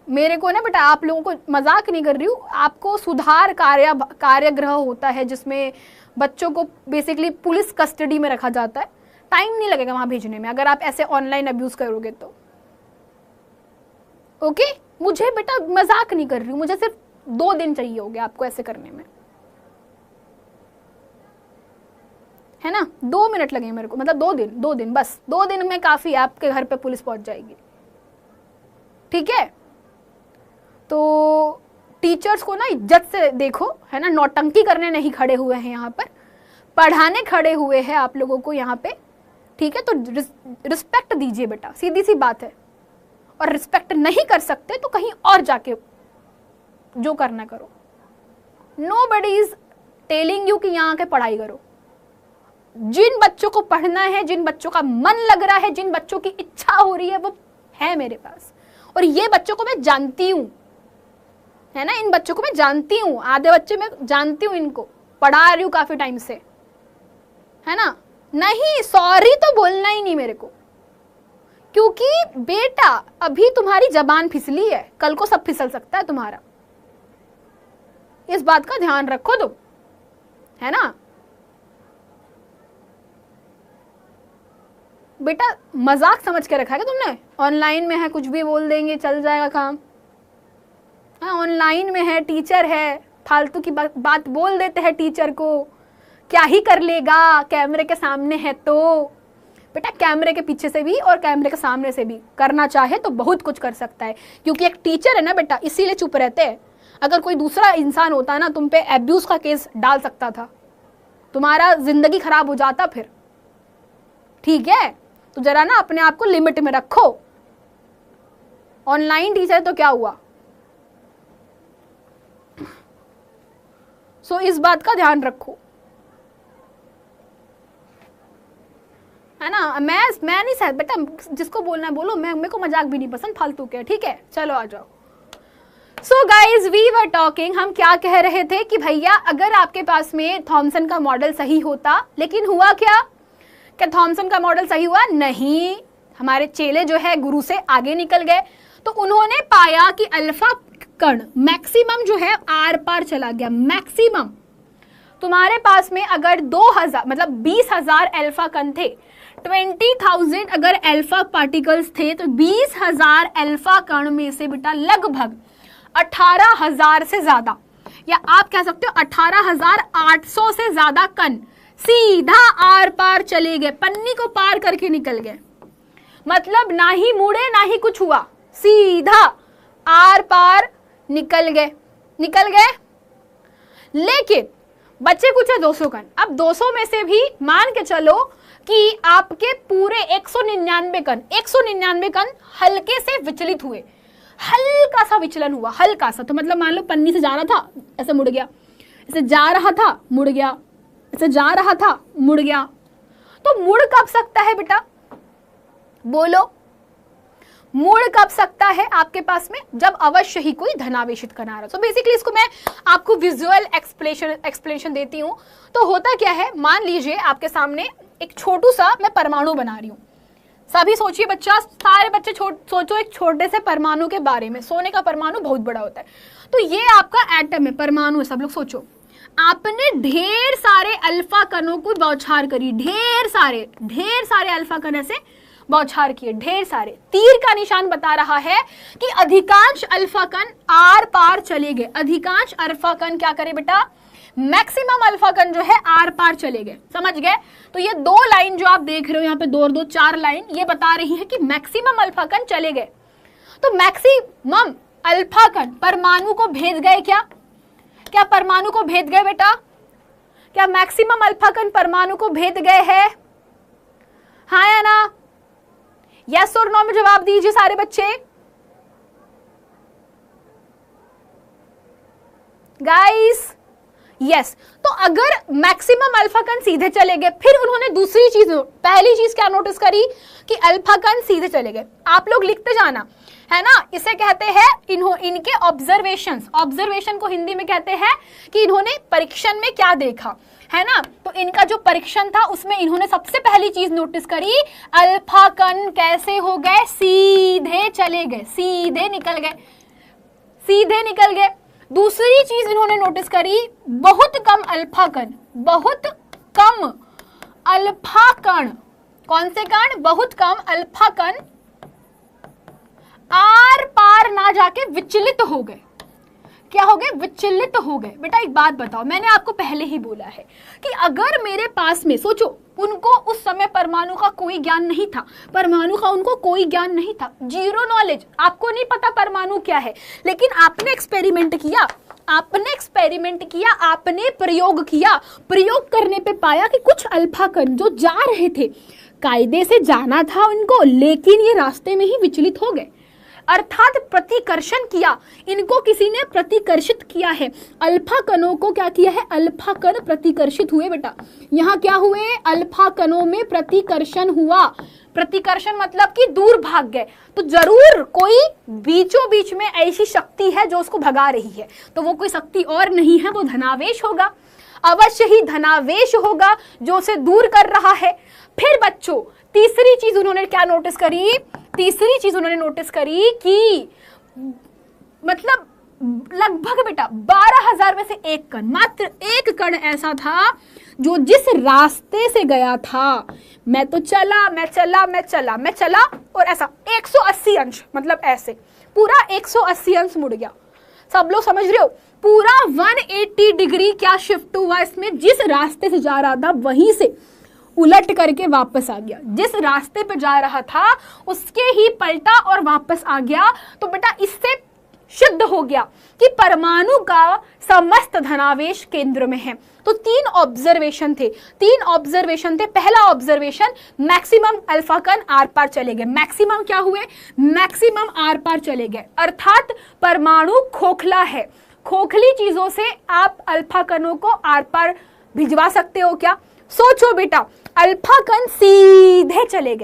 Speaker 1: मेरे को ना बेटा, आप लोगों को मजाक नहीं कर रही हूँ, आपको सुधार कार्यगृह होता है जिसमें बच्चों को बेसिकली पुलिस कस्टडी में रखा जाता है, टाइम नहीं लगेगा वहां भेजने में अगर आप ऐसे ऑनलाइन अब्यूज करोगे तो, ओके? मुझे बेटा मजाक नहीं कर रही हूँ, मुझे सिर्फ 2 दिन चाहिए होंगे आपको ऐसे करने में, है ना। 2 मिनट लगेंगे मेरे को, मतलब 2 दिन बस, 2 दिन में काफी, आपके घर पे पुलिस पहुंच जाएगी, ठीक है? तो टीचर्स को ना इज्जत से देखो, है ना, नौटंकी करने नहीं खड़े हुए हैं यहाँ पर, पढ़ाने खड़े हुए हैं आप लोगों को यहाँ पे, ठीक है? तो रिस्पेक्ट दीजिए बेटा, सीधी सी बात है। और रिस्पेक्ट नहीं कर सकते तो कहीं और जाके जो करना करो। नोबडी इज टेलिंग यू कि यहाँ आके पढ़ाई करो। जिन बच्चों को पढ़ना है, जिन बच्चों का मन लग रहा है, जिन बच्चों की इच्छा हो रही है, वो है मेरे पास, और ये बच्चों को मैं जानती हूँ, है ना। इन बच्चों को मैं जानती हूँ, आधे बच्चे मैं जानती हूँ, इनको पढ़ा रही हूँ काफी टाइम से, है ना। नहीं, सॉरी तो बोलना ही नहीं मेरे को, क्योंकि बेटा अभी तुम्हारी जबान फिसली है, कल को सब फिसल सकता है तुम्हारा। इस बात का ध्यान रखो तुम, है ना। बेटा मजाक समझ के रखा है क्या तुमने? ऑनलाइन में है, कुछ भी बोल देंगे, चल जाएगा काम। हाँ, ऑनलाइन में है, टीचर है, फालतू की बात बोल देते हैं टीचर को, क्या ही कर लेगा, कैमरे के सामने है तो। बेटा कैमरे के पीछे से भी और कैमरे के सामने से भी करना चाहे तो बहुत कुछ कर सकता है, क्योंकि एक टीचर है ना बेटा, इसीलिए चुप रहते हैं। अगर कोई दूसरा इंसान होता है ना, तुम पे एब्यूज का केस डाल सकता था, तुम्हारा जिंदगी खराब हो जाता फिर, ठीक है। तो जरा ना अपने आप को लिमिट में रखो। ऑनलाइन टीचर तो क्या हुआ, सो इस बात का ध्यान रखो, है ना। मैं नहीं सहता बेटा, जिसको बोलना है बोलो, मेरे को मजाक भी नहीं पसंद फालतू के, ठीक है। चलो आ जाओ। So guys we were talking, हम क्या कह रहे थे कि भैया अगर आपके पास में थॉमसन का मॉडल सही होता, लेकिन हुआ क्या थॉमसन का मॉडल सही हुआ नहीं। हमारे चेले जो है गुरु से आगे निकल गए, तो उन्होंने पाया कि अल्फा कण मैक्सिमम जो है आर पार चला गया। मैक्सिमम तुम्हारे पास में अगर 2000 मतलब 20,000 अल्फा कण थे, 20,000 अगर अल्फा पार्टिकल्स थे, तो 20,000 अल्फा कण में से बेटा लगभग 18,000 से ज्यादा, या आप कह सकते हो 18,800 से ज्यादा कण सीधा आर पार चले गए, पन्नी को पार करके निकल गए। मतलब ना ही मुड़े ना ही कुछ हुआ, सीधा आर पार निकल गए। लेकिन बच्चे कुछ है 200 कण। अब 200 में से भी मान के चलो कि आपके पूरे 199 कण हल्के से विचलित हुए, हल्का सा विचलन हुआ, हल्का सा। तो मतलब मान लो पन्नी से जा रहा था, ऐसे मुड़ गया, ऐसे जा रहा था मुड़ गया, ऐसे जा रहा था मुड़ गया। तो मुड़ कब सकता है बेटा, बोलो? मुड़ कब सकता है आपके पास में? जब अवश्य ही कोई धनावेशित कण आ रहा। तो बेसिकली इसको मैं आपको विजुअल एक्सप्लेनेशन देती हूँ। तो होता क्या है, मान लीजिए आपके सामने एक छोटू सा मैं परमाणु बना रही हूँ, सभी सोचिए बच्चा, सारे बच्चे सोचो एक छोटे से परमाणु के बारे में। सोने का परमाणु बहुत बड़ा होता है। तो ये आपका एटम है, परमाणु है। सब लोग सोचो, आपने ढेर सारे अल्फा कणों को बौछार करी, ढेर सारे अल्फा कण ऐसे बौछार किए, ढेर सारे। तीर का निशान बता रहा है कि अधिकांश अल्फा कण आर पार चले गए। अधिकांश अल्फा कण क्या करे बेटा, मैक्सिमम अल्फा कण जो है आर पार चले गए। समझ गए? तो ये दो लाइन जो आप देख रहे हो यहाँ पे, 2 और 2 4 लाइन, ये बता रही है कि मैक्सिमम अल्फा कण चले गए। तो मैक्सिमम अल्फा कण परमाणु को भेज गए क्या? क्या परमाणु को भेद गए बेटा? क्या मैक्सिमम अल्फा कण परमाणु को भेद गए हैं? हाँ या ना? यस और नो में जवाब दीजिए सारे बच्चे। Guys yes. तो अगर मैक्सिमम अल्फा कण सीधे चले गए, फिर उन्होंने दूसरी चीज, पहली चीज क्या नोटिस करी कि अल्फा कण सीधे चले गए। आप लोग लिखते जाना, है ना। इसे कहते हैं इनके ऑब्जर्वेशंस। ऑब्जर्वेशन को हिंदी में कहते हैं कि इन्होंने परीक्षण में क्या देखा, है ना। तो इनका जो परीक्षण था उसमें इन्होंने सबसे पहली चीज नोटिस करी, अल्फा कण कैसे हो गए, सीधे चले गए, सीधे निकल गए। दूसरी चीज इन्होंने नोटिस करी, बहुत कम अल्फा कण, बहुत कम अल्फा कण, कौन से कण, बहुत कम अल्फा कण आर पार ना जाके विचलित हो गए। क्या हो गए? विचलित हो गए। बेटा एक बात बताओ, मैंने आपको पहले ही बोला है कि अगर मेरे पास में, सोचो, उनको उस समय परमाणु का कोई ज्ञान नहीं था, परमाणु का उनको कोई ज्ञान नहीं था, जीरो नॉलेज, आपको नहीं पता परमाणु क्या है, लेकिन आपने एक्सपेरिमेंट किया, आपने प्रयोग किया, प्रयोग करने पे पाया कि कुछ अल्फा कण जो जा रहे थे, कायदे से जाना था उनको, लेकिन ये रास्ते में ही विचलित हो गए, अर्थात प्रतिकर्षण किया, इनको किसी ने प्रतिकर्षित किया है। अल्फा कणों को क्या किया है? अल्फा कण प्रतिकर्षित हुए बेटा। यहाँ क्या हुए? अल्फा कणों में प्रतिकर्षण हुआ। प्रतिकर्षण मतलब कि दूर भाग गए। तो जरूर कोई बीचों बीच में ऐसी शक्ति है जो उसको भगा रही है, तो वो कोई शक्ति और नहीं है, वो धनावेश होगा, अवश्य ही धनावेश होगा जो उसे दूर कर रहा है। फिर बच्चों तीसरी चीज उन्होंने क्या नोटिस करी? तीसरी चीज उन्होंने नोटिस करी कि मतलब लगभग बेटा 12,000 में से एक कण, मात्र एक कण ऐसा था जो जिस रास्ते से गया था, मैं चला और ऐसा 180 अंश, मतलब ऐसे पूरा 180 अंश मुड़ गया। सब लोग समझ रहे हो? पूरा 180 डिग्री क्या शिफ्ट हुआ इसमें, जिस रास्ते से जा रहा था वहीं से उलट करके वापस आ गया। जिस रास्ते पे जा रहा था उसके ही पलटा और वापस आ गया। तो बेटा इससे सिद्ध हो गया कि परमाणु का समस्त धनावेश केंद्र में है। तो 3 ऑब्जर्वेशन थे। पहला ऑब्जर्वेशन, मैक्सिमम अल्फा कण आर पार चले गए। मैक्सिमम क्या हुए? मैक्सिमम आर पार चले गए, अर्थात परमाणु खोखला है। खोखली चीजों से आप अल्फा कणों को आर पार भिजवा सकते हो क्या? सोचो बेटा, अल्फा कण सीधे चले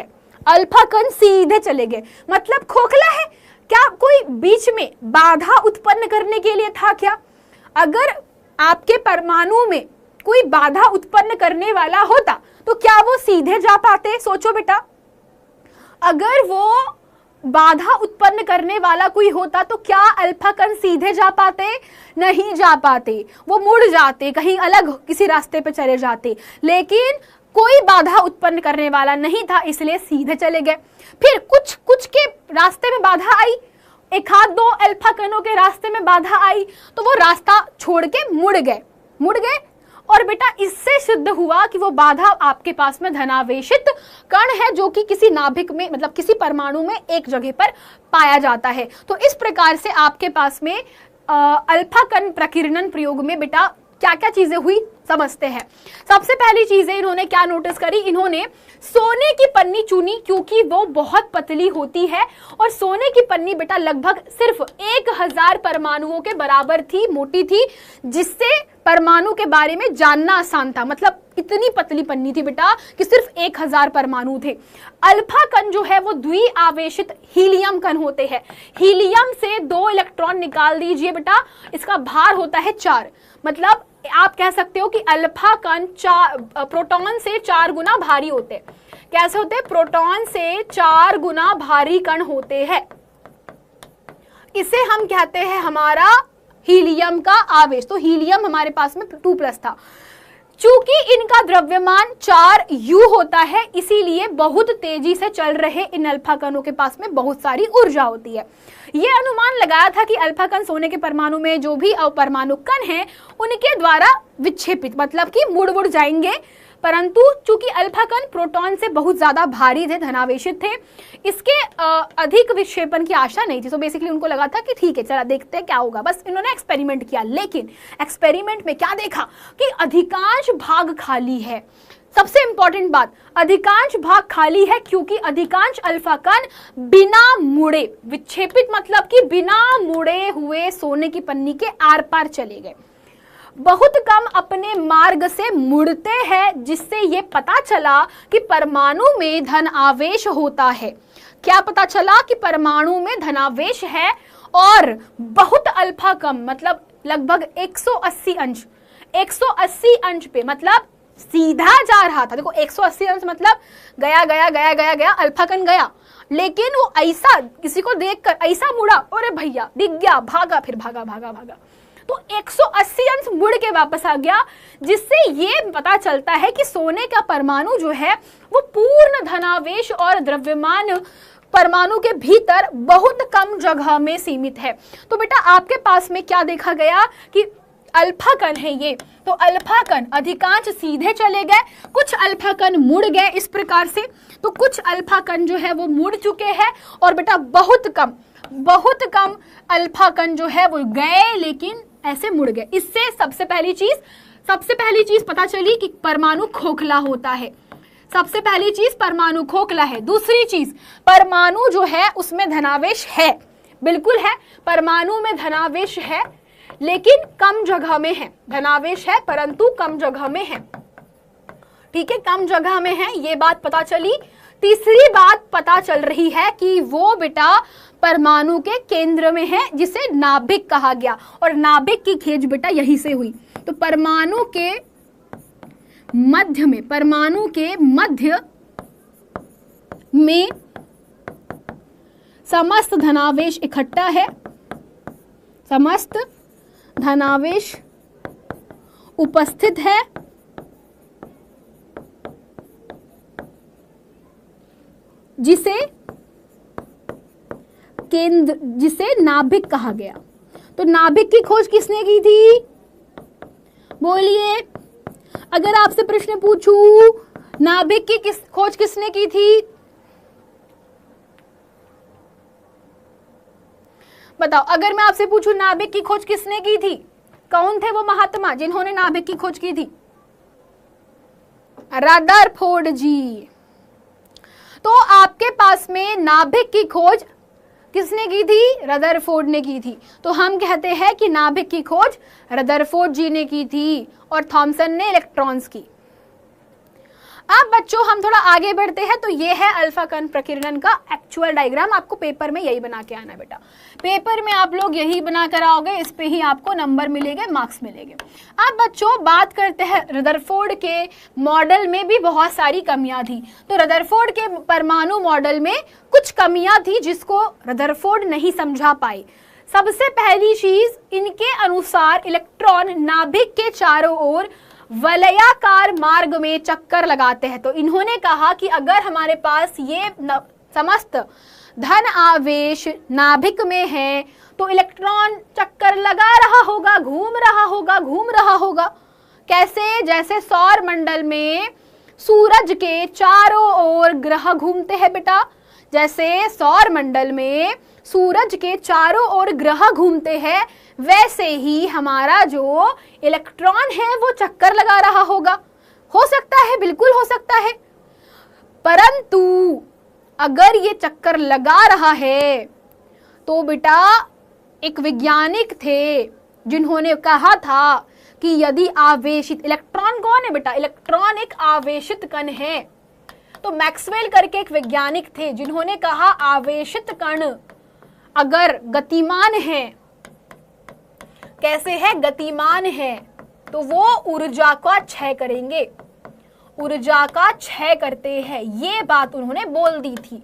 Speaker 1: गए, मतलब खोखला है। क्या कोई बीच में बाधा उत्पन्न करने के लिए था क्या? अगर आपके परमाणु में कोई बाधा उत्पन्न करने वाला होता तो क्या वो सीधे जा पाते? सोचो बेटा, अगर वो बाधा उत्पन्न करने वाला कोई होता तो क्या अल्फा कण सीधे जा पाते? नहीं जा पाते, वो मुड़ जाते, कहीं अलग किसी रास्ते पे चले जाते। लेकिन कोई बाधा उत्पन्न करने वाला नहीं था, इसलिए सीधे चले गए। फिर कुछ के रास्ते में बाधा आई, 1-2 अल्फा कणों के रास्ते में बाधा आई, तो वो रास्ता छोड़ के मुड़ गए। और बेटा इससे सिद्ध हुआ कि वो बाधा आपके पास में धनावेशित कण है, जो कि किसी नाभिक में, मतलब किसी परमाणु में एक जगह पर पाया जाता है। तो इस प्रकार से आपके पास में अल्फा कण प्रकीर्णन प्रयोग में बेटा क्या क्या चीजें हुई समझते हैं। सबसे पहली चीजें इन्होंने क्या नोटिस करी? इन्होंने सोने की पन्नी चुनी, क्योंकि वो बहुत पतली होती है और सोने की पन्नी बेटा लगभग सिर्फ 1000 परमाणुओं के बराबर थी, मोटी थी, जिससे परमाणु के बारे में जानना आसान था। मतलब इतनी पतली पन्नी थी बेटा कि सिर्फ 1000 परमाणु थे। अल्फा कण जो है वो द्विआवेशित हीलियम कण होते हैं। हीलियम से 2 इलेक्ट्रॉन निकाल दीजिए बेटा, इसका भार होता है 4। मतलब आप कह सकते हो कि अल्फा कण प्रोटॉन से 4 गुना भारी होते हैं। कैसे होते हैं? प्रोटॉन से 4 गुना भारी कण होते हैं। इसे हम कहते हैं हमारा हीलियम का आवेश। तो हीलियम हमारे पास में 2+ था। चूंकि इनका द्रव्यमान 4u होता है, इसीलिए बहुत तेजी से चल रहे इन अल्फा कणों के पास में बहुत सारी ऊर्जा होती है। यह अनुमान लगाया था कि अल्फा कण सोने के परमाणु में जो भी अपरमाणु कण हैं उनके द्वारा विक्षेपित, मतलब कि मुड़ जाएंगे, परंतु चूंकि अल्फा कण प्रोटॉन से बहुत ज्यादा भारी थे, धनावेशित थे, इसके अधिक विक्षेपण की आशा नहीं थी। तो बेसिकली उनको लगा था कि ठीक है, चला देखते हैं क्या होगा। बस इन्होंने एक्सपेरिमेंट किया, लेकिन एक्सपेरिमेंट में क्या देखा कि अधिकांश भाग खाली है। सबसे इंपॉर्टेंट बात, अधिकांश भाग खाली है क्योंकि अधिकांश अल्फा कण बिना मुड़े, विक्षेपित मतलब कि बिना मुड़े हुए सोने की पन्नी के आर पार चले गए। बहुत कम अपने मार्ग से मुड़ते हैं, जिससे ये पता चला कि परमाणु में धन आवेश होता है। क्या पता चला? कि परमाणु में धनावेश है और बहुत अल्फा कम, मतलब लगभग 180 अंश, 180 अंश पे, मतलब सीधा जा रहा था। देखो 180 अंश मतलब गया गया गया गया गया, अल्फा कण गया, लेकिन वो ऐसा किसी को देखकर ऐसा मुड़ा, अरे भैया दिख गया, भागा, फिर भागा भागा भागा, तो 180 अंश मुड़ के वापस आ गया, जिससे ये पता चलता है कि सोने का परमाणु जो है वो पूर्ण धनावेश और द्रव्यमान परमाणु के भीतर बहुत कम जगह में सीमित है। तो बेटा आपके पास में क्या देखा गया कि अल्फा कण है ये, तो अल्फा कण अधिकांश सीधे चले गए, कुछ अल्फा कण मुड़ गए इस प्रकार से। तो कुछ अल्फा कण जो है वो मुड़ चुके हैं और बेटा बहुत कम अल्फा कण जो है वो गए, लेकिन ऐसे मुड़ गए। इससे सबसे पहली चीज पता चली कि परमाणु खोखला होता है। सबसे पहली चीज परमाणु खोखला है। दूसरी चीज, परमाणु जो है उसमें धनावेश है, बिल्कुल है, परमाणु में धनावेश है, लेकिन कम जगह में है। धनावेश है परंतु कम जगह में है, ठीक है, कम जगह में है, ये बात पता चली। तीसरी बात पता चल रही है कि वो बेटा परमाणु के केंद्र में है, जिसे नाभिक कहा गया, और नाभिक की खोज बेटा यहीं से हुई। तो परमाणु के मध्य में समस्त धनावेश इकट्ठा है, समस्त धनावेश उपस्थित है, जिसे नाभिक कहा गया। तो नाभिक की खोज किसने की थी? बोलिए, अगर आपसे प्रश्न पूछूं नाभिक की खोज किसने की थी? बताओ, अगर मैं आपसे पूछूं नाभिक की खोज किसने की थी? कौन थे वो महात्मा जिन्होंने नाभिक की खोज की थी? रदरफोर्ड जी। तो आपके पास में नाभिक की खोज किसने की थी? रदरफोर्ड ने की थी। तो हम कहते हैं कि नाभिक की खोज रदरफोर्ड जी ने की थी और थॉमसन ने इलेक्ट्रॉन्स की। अब बच्चों हम थोड़ा आगे बढ़ते हैं। तो ये है अल्फा कण प्रकीर्णन का एक्चुअल डायग्राम। आपको पेपर में यही बना के आना बेटा, पेपर में आप लोग यही बना कर आओगे, इस पे ही आपको नंबर मिलेंगे, मार्क्स मिलेंगे। अब बच्चों बात करते हैं रदरफोर्ड के मॉडल में भी बहुत सारी कमियां थी। तो रदरफोर्ड के परमाणु मॉडल में कुछ कमियां थी जिसको रदरफोर्ड नहीं समझा पाए। सबसे पहली चीज, इनके अनुसार इलेक्ट्रॉन नाभिक के चारों ओर वलयाकार मार्ग में चक्कर लगाते हैं। तो इन्होंने कहा कि अगर हमारे पास ये समस्त धन आवेश नाभिक में है तो इलेक्ट्रॉन चक्कर लगा रहा होगा, घूम रहा होगा। कैसे? जैसे सौर मंडल में सूरज के चारों ओर ग्रह घूमते हैं बेटा, जैसे सौर मंडल में सूरज के चारों ओर ग्रह घूमते हैं, वैसे ही हमारा जो इलेक्ट्रॉन है वो चक्कर लगा रहा होगा। हो सकता है, बिल्कुल हो सकता है, परंतु अगर ये चक्कर लगा रहा है तो बेटा एक वैज्ञानिक थे जिन्होंने कहा था कि यदि आवेशित इलेक्ट्रॉन, कौन है बेटा? इलेक्ट्रॉन एक आवेशित कण है। तो मैक्सवेल करके एक वैज्ञानिक थे जिन्होंने कहा आवेशित कण अगर गतिमान है, कैसे है? गतिमान है, तो वो ऊर्जा का क्षय करेंगे, ऊर्जा का क्षय करते हैं। ये बात उन्होंने बोल दी थी।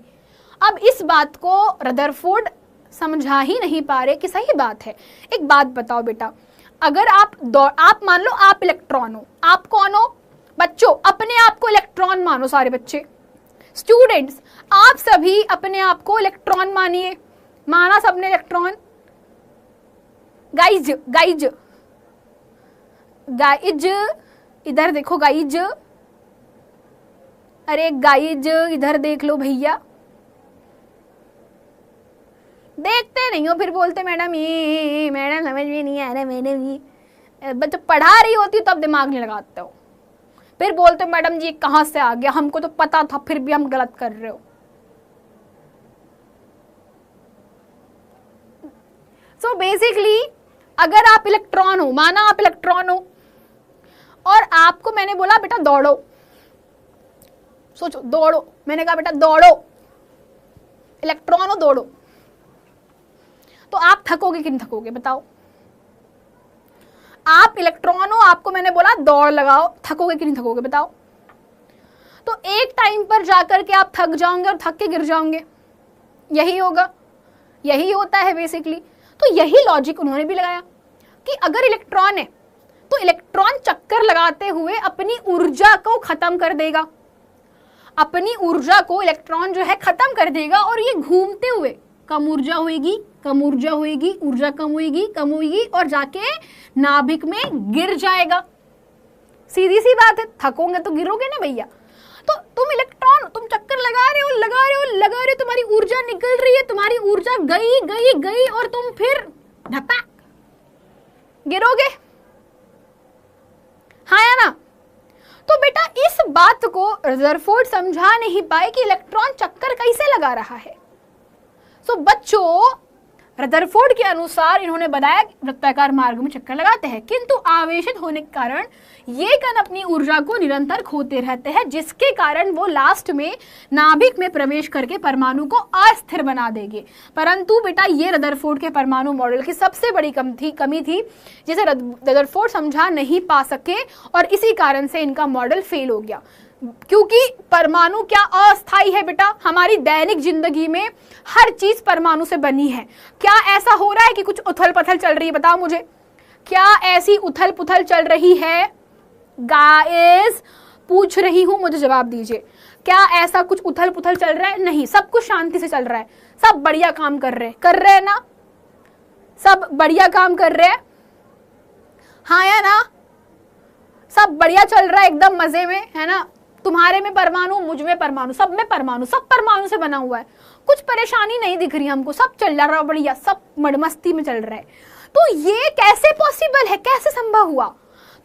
Speaker 1: अब इस बात को रदरफोर्ड समझा ही नहीं पा रहे कि सही बात है। एक बात बताओ बेटा, अगर आप मान लो आप इलेक्ट्रॉन हो, आप कौन हो बच्चों? अपने आप को इलेक्ट्रॉन मानो। सारे बच्चे स्टूडेंट्स, आप सभी अपने आप को इलेक्ट्रॉन मानिए। माना सबने इलेक्ट्रॉन। गाइज गाइज गाइज इधर देखो गाइज। अरे गाइज इधर देख लो भैया। देखते नहीं हो, फिर बोलते मैडम ये मैडम समझ में नहीं आ रहा मैडम ये। बच्चे पढ़ा रही होती तब दिमाग नहीं लगाते हो, फिर बोलते मैडम जी कहाँ से आ गया, हमको तो पता था फिर भी हम गलत कर रहे हो। सो बेसिकली अगर आप इलेक्ट्रॉन हो, माना आप इलेक्ट्रॉन हो और आपको मैंने बोला बेटा दौड़ो, सोचो दौड़ो, मैंने कहा बेटा दौड़ो, इलेक्ट्रॉन हो दौड़ो, तो आप थकोगे कि नहीं थकोगे बताओ? आप इलेक्ट्रॉन हो, आपको मैंने बोला दौड़ लगाओ, थकोगे कि नहीं थकोगे बताओ? तो एक टाइम पर जाकर के आप थक जाओगे और थक के गिर जाओगे, यही होगा, यही होता है बेसिकली। तो यही लॉजिक उन्होंने भी लगाया कि अगर इलेक्ट्रॉन है तो इलेक्ट्रॉन चक्कर लगाते हुए अपनी ऊर्जा को खत्म कर देगा, अपनी ऊर्जा को इलेक्ट्रॉन जो है खत्म कर देगा और ये घूमते हुए कम ऊर्जा होगी, कम ऊर्जा होगी, ऊर्जा कम होगी, कम होगी और जाके नाभिक में गिर जाएगा। सीधी सी बात है, थकोगे तो गिरोगे ना भैया। तो तुम इलेक्ट्रॉन, तुम चक्कर लगा रहे हो लगा रहे हो लगा रहे हो, तुम्हारी ऊर्जा निकल रही है, तुम्हारी ऊर्जा गई गई गई और तुम फिर धपाक गिरोगे, हाँ या ना? तो बेटा इस बात को रदरफोर्ड समझा नहीं पाए कि इलेक्ट्रॉन चक्कर कैसे लगा रहा है। सो बच्चों, रदरफोर्ड के अनुसार इन्होंने बताया कि वृत्ताकार मार्ग में चक्कर लगाते हैं, किंतु आवेशित होने के कारण ये कण अपनी ऊर्जा को निरंतर खोते रहते हैं, जिसके कारण वो लास्ट में नाभिक में प्रवेश करके परमाणु को अस्थिर बना देंगे। परंतु बेटा ये रदरफोर्ड के परमाणु मॉडल की सबसे बड़ी कमी थी, जिसे रदरफोर्ड समझा नहीं पा सके और इसी कारण से इनका मॉडल फेल हो गया। क्योंकि परमाणु क्या अस्थायी है बेटा, हमारी दैनिक जिंदगी में हर चीज परमाणु से बनी है। क्या ऐसा हो रहा है कि कुछ उथल पथल चल रही है? बताओ मुझे, क्या ऐसी उथल पुथल चल रही है? गाइस पूछ रही हूं, मुझे जवाब दीजिए, क्या ऐसा कुछ उथल पुथल चल रहा है? नहीं, सब कुछ शांति से चल रहा है, सब बढ़िया काम कर रहे हैं ना? सब बढ़िया काम कर रहे हैं, हाँ या ना? सब बढ़िया चल रहा है, एकदम मजे में, है ना? तुम्हारे में परमाणु, मुझ में परमाणु, सब में परमाणु, सब परमाणु से बना हुआ है, कुछ परेशानी नहीं दिख रही हमको, सब चल रहा है बढ़िया, सब मड़मस्ती में चल रहा है। तो ये कैसे पॉसिबल है, कैसे संभव हुआ?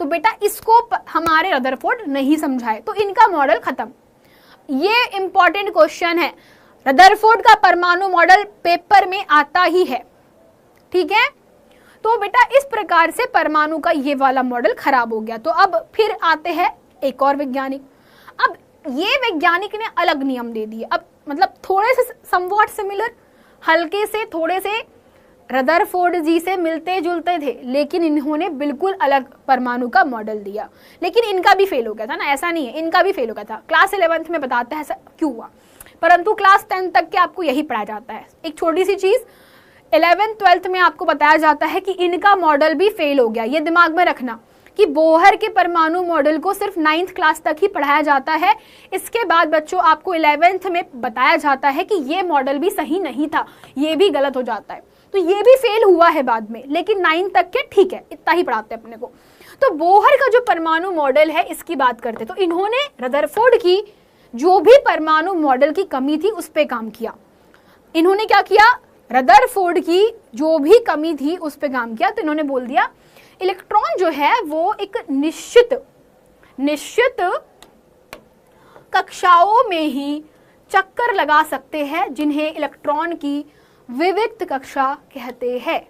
Speaker 1: तो बेटा इसको हमारे रदरफोर्ड नहीं समझाए, तो इनका मॉडल खत्म। ये इंपॉर्टेंट क्वेश्चन है, रदरफोर्ड का परमाणु मॉडल पेपर में आता ही है, ठीक है? तो बेटा इस प्रकार से परमाणु का ये वाला मॉडल खराब हो गया। तो अब फिर आते हैं एक और वैज्ञानिक। अब ये वैज्ञानिक ने अलग नियम दे दिए, अब मतलब थोड़े से समवॉट सिमिलर, हल्के से थोड़े से रदरफोर्ड जी से मिलते जुलते थे, लेकिन इन्होंने बिल्कुल अलग परमाणु का मॉडल दिया। लेकिन इनका भी फेल हो गया था ना, ऐसा नहीं है, इनका भी फेल हो गया था। क्लास 11th में बताते हैं ऐसा क्यों हुआ, परंतु क्लास 10 तक के आपको यही पढ़ाया जाता है। एक छोटी सी चीज 11th 12th में आपको बताया जाता है कि इनका मॉडल भी फेल हो गया। ये दिमाग में रखना कि बोहर के परमाणु मॉडल को सिर्फ 9th क्लास तक ही पढ़ाया जाता है। इसके बाद बच्चों आपको 11th में बताया जाता है कि ये मॉडल भी सही नहीं था, ये भी गलत हो जाता है, तो ये भी फेल हुआ है बाद में, लेकिन 9th तक के ठीक है, इतना ही पढ़ाते हैं अपने को। तो बोहर का जो परमाणु मॉडल है इसकी बात करते, तो इन्होंने रदरफोर्ड की जो भी परमाणु मॉडल की कमी थी उस पर काम किया। इन्होंने क्या किया, रदरफोर्ड की जो भी कमी थी उस पर काम किया। तो इन्होंने बोल दिया इलेक्ट्रॉन जो है वो एक निश्चित कक्षाओं में ही चक्कर लगा सकते हैं, जिन्हें इलेक्ट्रॉन की विविक्त कक्षा कहते हैं।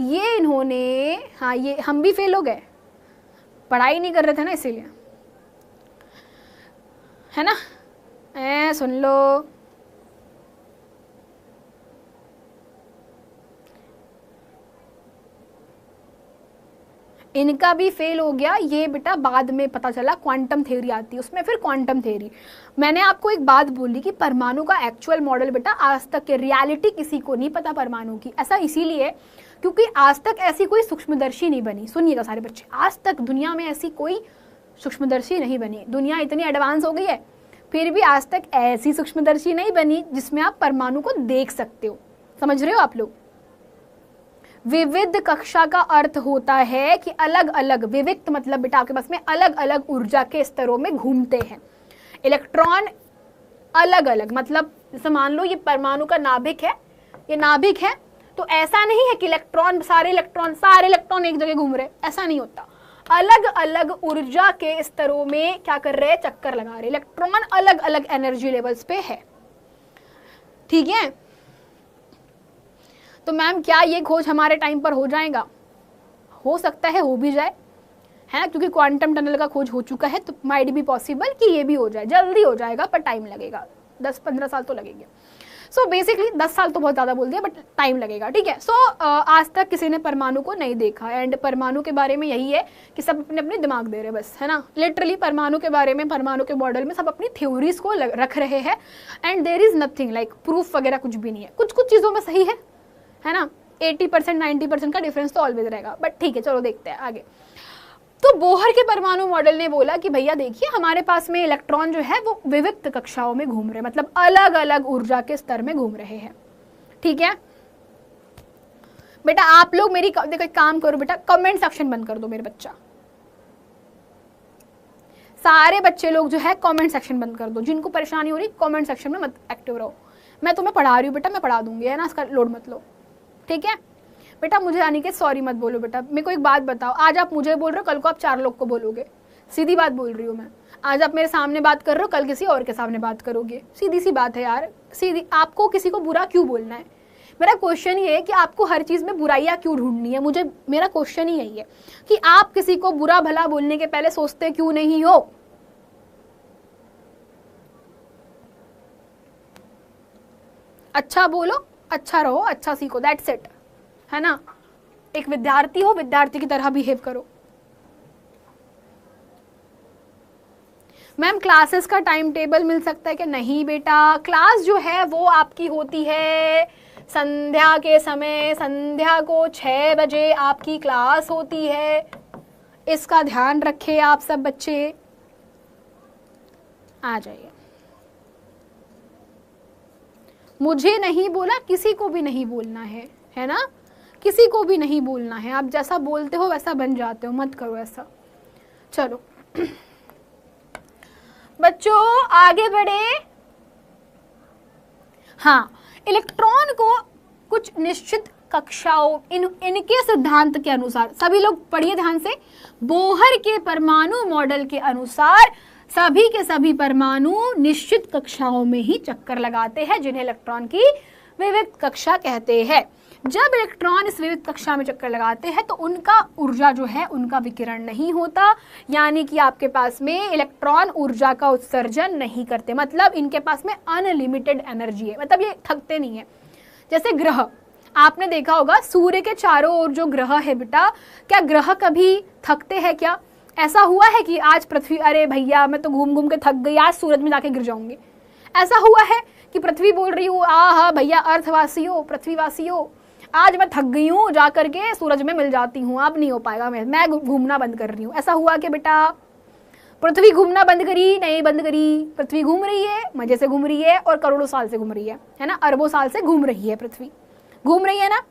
Speaker 1: ये इन्होंने, हाँ ये हम भी फेल हो गए, पढ़ाई नहीं कर रहे थे ना इसीलिए, है ना? सुन लो, इनका भी फेल हो गया। ये बेटा बाद में पता चला क्वांटम थ्योरी आती है उसमें, फिर क्वांटम थ्योरी। मैंने आपको एक बात बोली कि परमाणु का एक्चुअल मॉडल बेटा आज तक के रियलिटी किसी को नहीं पता परमाणु की। ऐसा इसीलिए क्योंकि आज तक ऐसी कोई सूक्ष्मदर्शी नहीं बनी। सुनिएगा सारे बच्चे, आज तक दुनिया में ऐसी कोई सूक्ष्मदर्शी नहीं बनी। दुनिया इतनी एडवांस हो गई है, फिर भी आज तक ऐसी सूक्ष्मदर्शी नहीं बनी जिसमें आप परमाणु को देख सकते हो। समझ रहे हो आप लोग? विविध कक्षा का अर्थ होता है कि अलग अलग, विविक्त मतलब बेटा आपके पास में अलग अलग ऊर्जा के स्तरों में घूमते हैं। इलेक्ट्रॉन अलग अलग, मतलब जैसे मान लो ये परमाणु का नाभिक है, ये नाभिक है, तो ऐसा नहीं है कि सारे इलेक्ट्रॉन एक जगह घूम रहे, ऐसा नहीं होता। अलग अलग ऊर्जा के स्तरों में क्या कर रहे हैं, चक्कर लगा रहे। इलेक्ट्रॉन अलग अलग एनर्जी लेवल्स पे है, ठीक है। तो मैम क्या ये खोज हमारे टाइम पर हो जाएगा? हो सकता है, हो भी जाए, है ना, क्योंकि क्वांटम टनल का खोज हो चुका है, तो माइट भी पॉसिबल कि ये भी हो जाए। जल्दी हो जाएगा पर टाइम लगेगा, 10-15 साल तो लगेंगे। सो बेसिकली 10 साल तो बहुत ज़्यादा बोल दिया, बट टाइम लगेगा, ठीक है। सो आज तक किसी ने परमाणु को नहीं देखा, एंड परमाणु के बारे में यही है कि सब अपने अपने दिमाग दे रहे बस, है ना। लिटरली परमाणु के बारे में, परमाणु के मॉडल में सब अपनी थ्योरीज को रख रहे हैं, and there is nothing like proof वगैरह कुछ भी नहीं है। कुछ कुछ चीज़ों में सही है ना, 80% 90% का डिफरेंस तो ऑलवेज रहेगा, बट ठीक है, चलो देखते हैं आगे। तो बोहर के परमाणु मॉडल ने बोला कि भैया देखिए हमारे पास में इलेक्ट्रॉन जो है वो विविक्त कक्षाओं में घूम रहे, मतलब अलग अलग ऊर्जा के स्तर में घूम रहे हैं, ठीक है। बेटा आप लोग मेरी देखो एक काम करो बेटा, कमेंट सेक्शन बंद कर दो मेरे बच्चा, सारे बच्चे लोग जो है कमेंट सेक्शन बंद कर दो। जिनको परेशानी हो रही कमेंट सेक्शन में मत एक्टिव रहो। मैं तुम्हें पढ़ा रही हूँ बेटा, मैं पढ़ा दूंगी, है ना, इसका लोड मत लो, ठीक है बेटा। मुझे यानी कि सॉरी मत बोलो बेटा। मेरे को एक बात बताओ, आज आप मुझे बोल रहे हो, कल को आप 4 लोग को बोलोगे। सीधी बात बोल रही हूँ मैं। आज आप मेरे सामने बात कर रहे हो, कल किसी और के सामने बात करोगे। सीधी सी बात है यार, सीधी। आपको किसी को बुरा क्यों बोलना है? मेरा क्वेश्चन ये है कि आपको हर चीज में बुराइयां क्यों ढूंढनी है? मुझे मेरा क्वेश्चन ही यही है कि आप किसी को बुरा भला बोलने के पहले सोचते क्यों नहीं हो? अच्छा बोलो, अच्छा रहो, अच्छा सीखो, दैट्स इट, है ना। एक विद्यार्थी हो, विद्यार्थी की तरह बिहेव करो। मैम क्लासेस का टाइम टेबल मिल सकता है कि नहीं? बेटा क्लास जो है वो आपकी होती है संध्या के समय, संध्या को 6 बजे आपकी क्लास होती है। इसका ध्यान रखें आप सब बच्चे। आ जाइए। मुझे नहीं बोला, किसी को भी नहीं बोलना है ना, किसी को भी नहीं बोलना है। आप जैसा बोलते हो वैसा बन जाते हो, मत करो ऐसा। चलो बच्चों आगे बढ़े। हाँ, इलेक्ट्रॉन को कुछ निश्चित कक्षाओं, इनके सिद्धांत के अनुसार, सभी लोग पढ़िए ध्यान से, बोहर के परमाणु मॉडल के अनुसार सभी के सभी परमाणु निश्चित कक्षाओं में ही चक्कर लगाते हैं, जिन्हें इलेक्ट्रॉन की विविध कक्षा कहते हैं। जब इलेक्ट्रॉन इस विविध कक्षा में चक्कर लगाते हैं तो उनका ऊर्जा जो है उनका विकिरण नहीं होता, यानी कि आपके पास में इलेक्ट्रॉन ऊर्जा का उत्सर्जन नहीं करते, मतलब इनके पास में अनलिमिटेड एनर्जी है, मतलब ये थकते नहीं है। जैसे ग्रह, आपने देखा होगा सूर्य के चारों ओर जो ग्रह है बेटा, क्या ग्रह कभी थकते हैं क्या? ऐसा हुआ है कि आज पृथ्वी, अरे भैया मैं तो घूम घूम के थक गई, आज सूरज में जाके गिर जाऊंगी? ऐसा हुआ है कि पृथ्वी बोल रही हूँ आहा भैया अर्थवासियों, पृथ्वीवासियों, आज मैं थक गई हूँ, जा करके सूरज में मिल जाती हूँ, अब नहीं हो पाएगा, मैं घूमना बंद कर रही हूँ? ऐसा हुआ कि बेटा पृथ्वी घूमना बंद करी? नहीं बंद करी। पृथ्वी घूम रही है, मजे से घूम रही है, और करोड़ों साल से घूम रही है ना, अरबों साल से घूम रही है, पृथ्वी घूम रही है ना।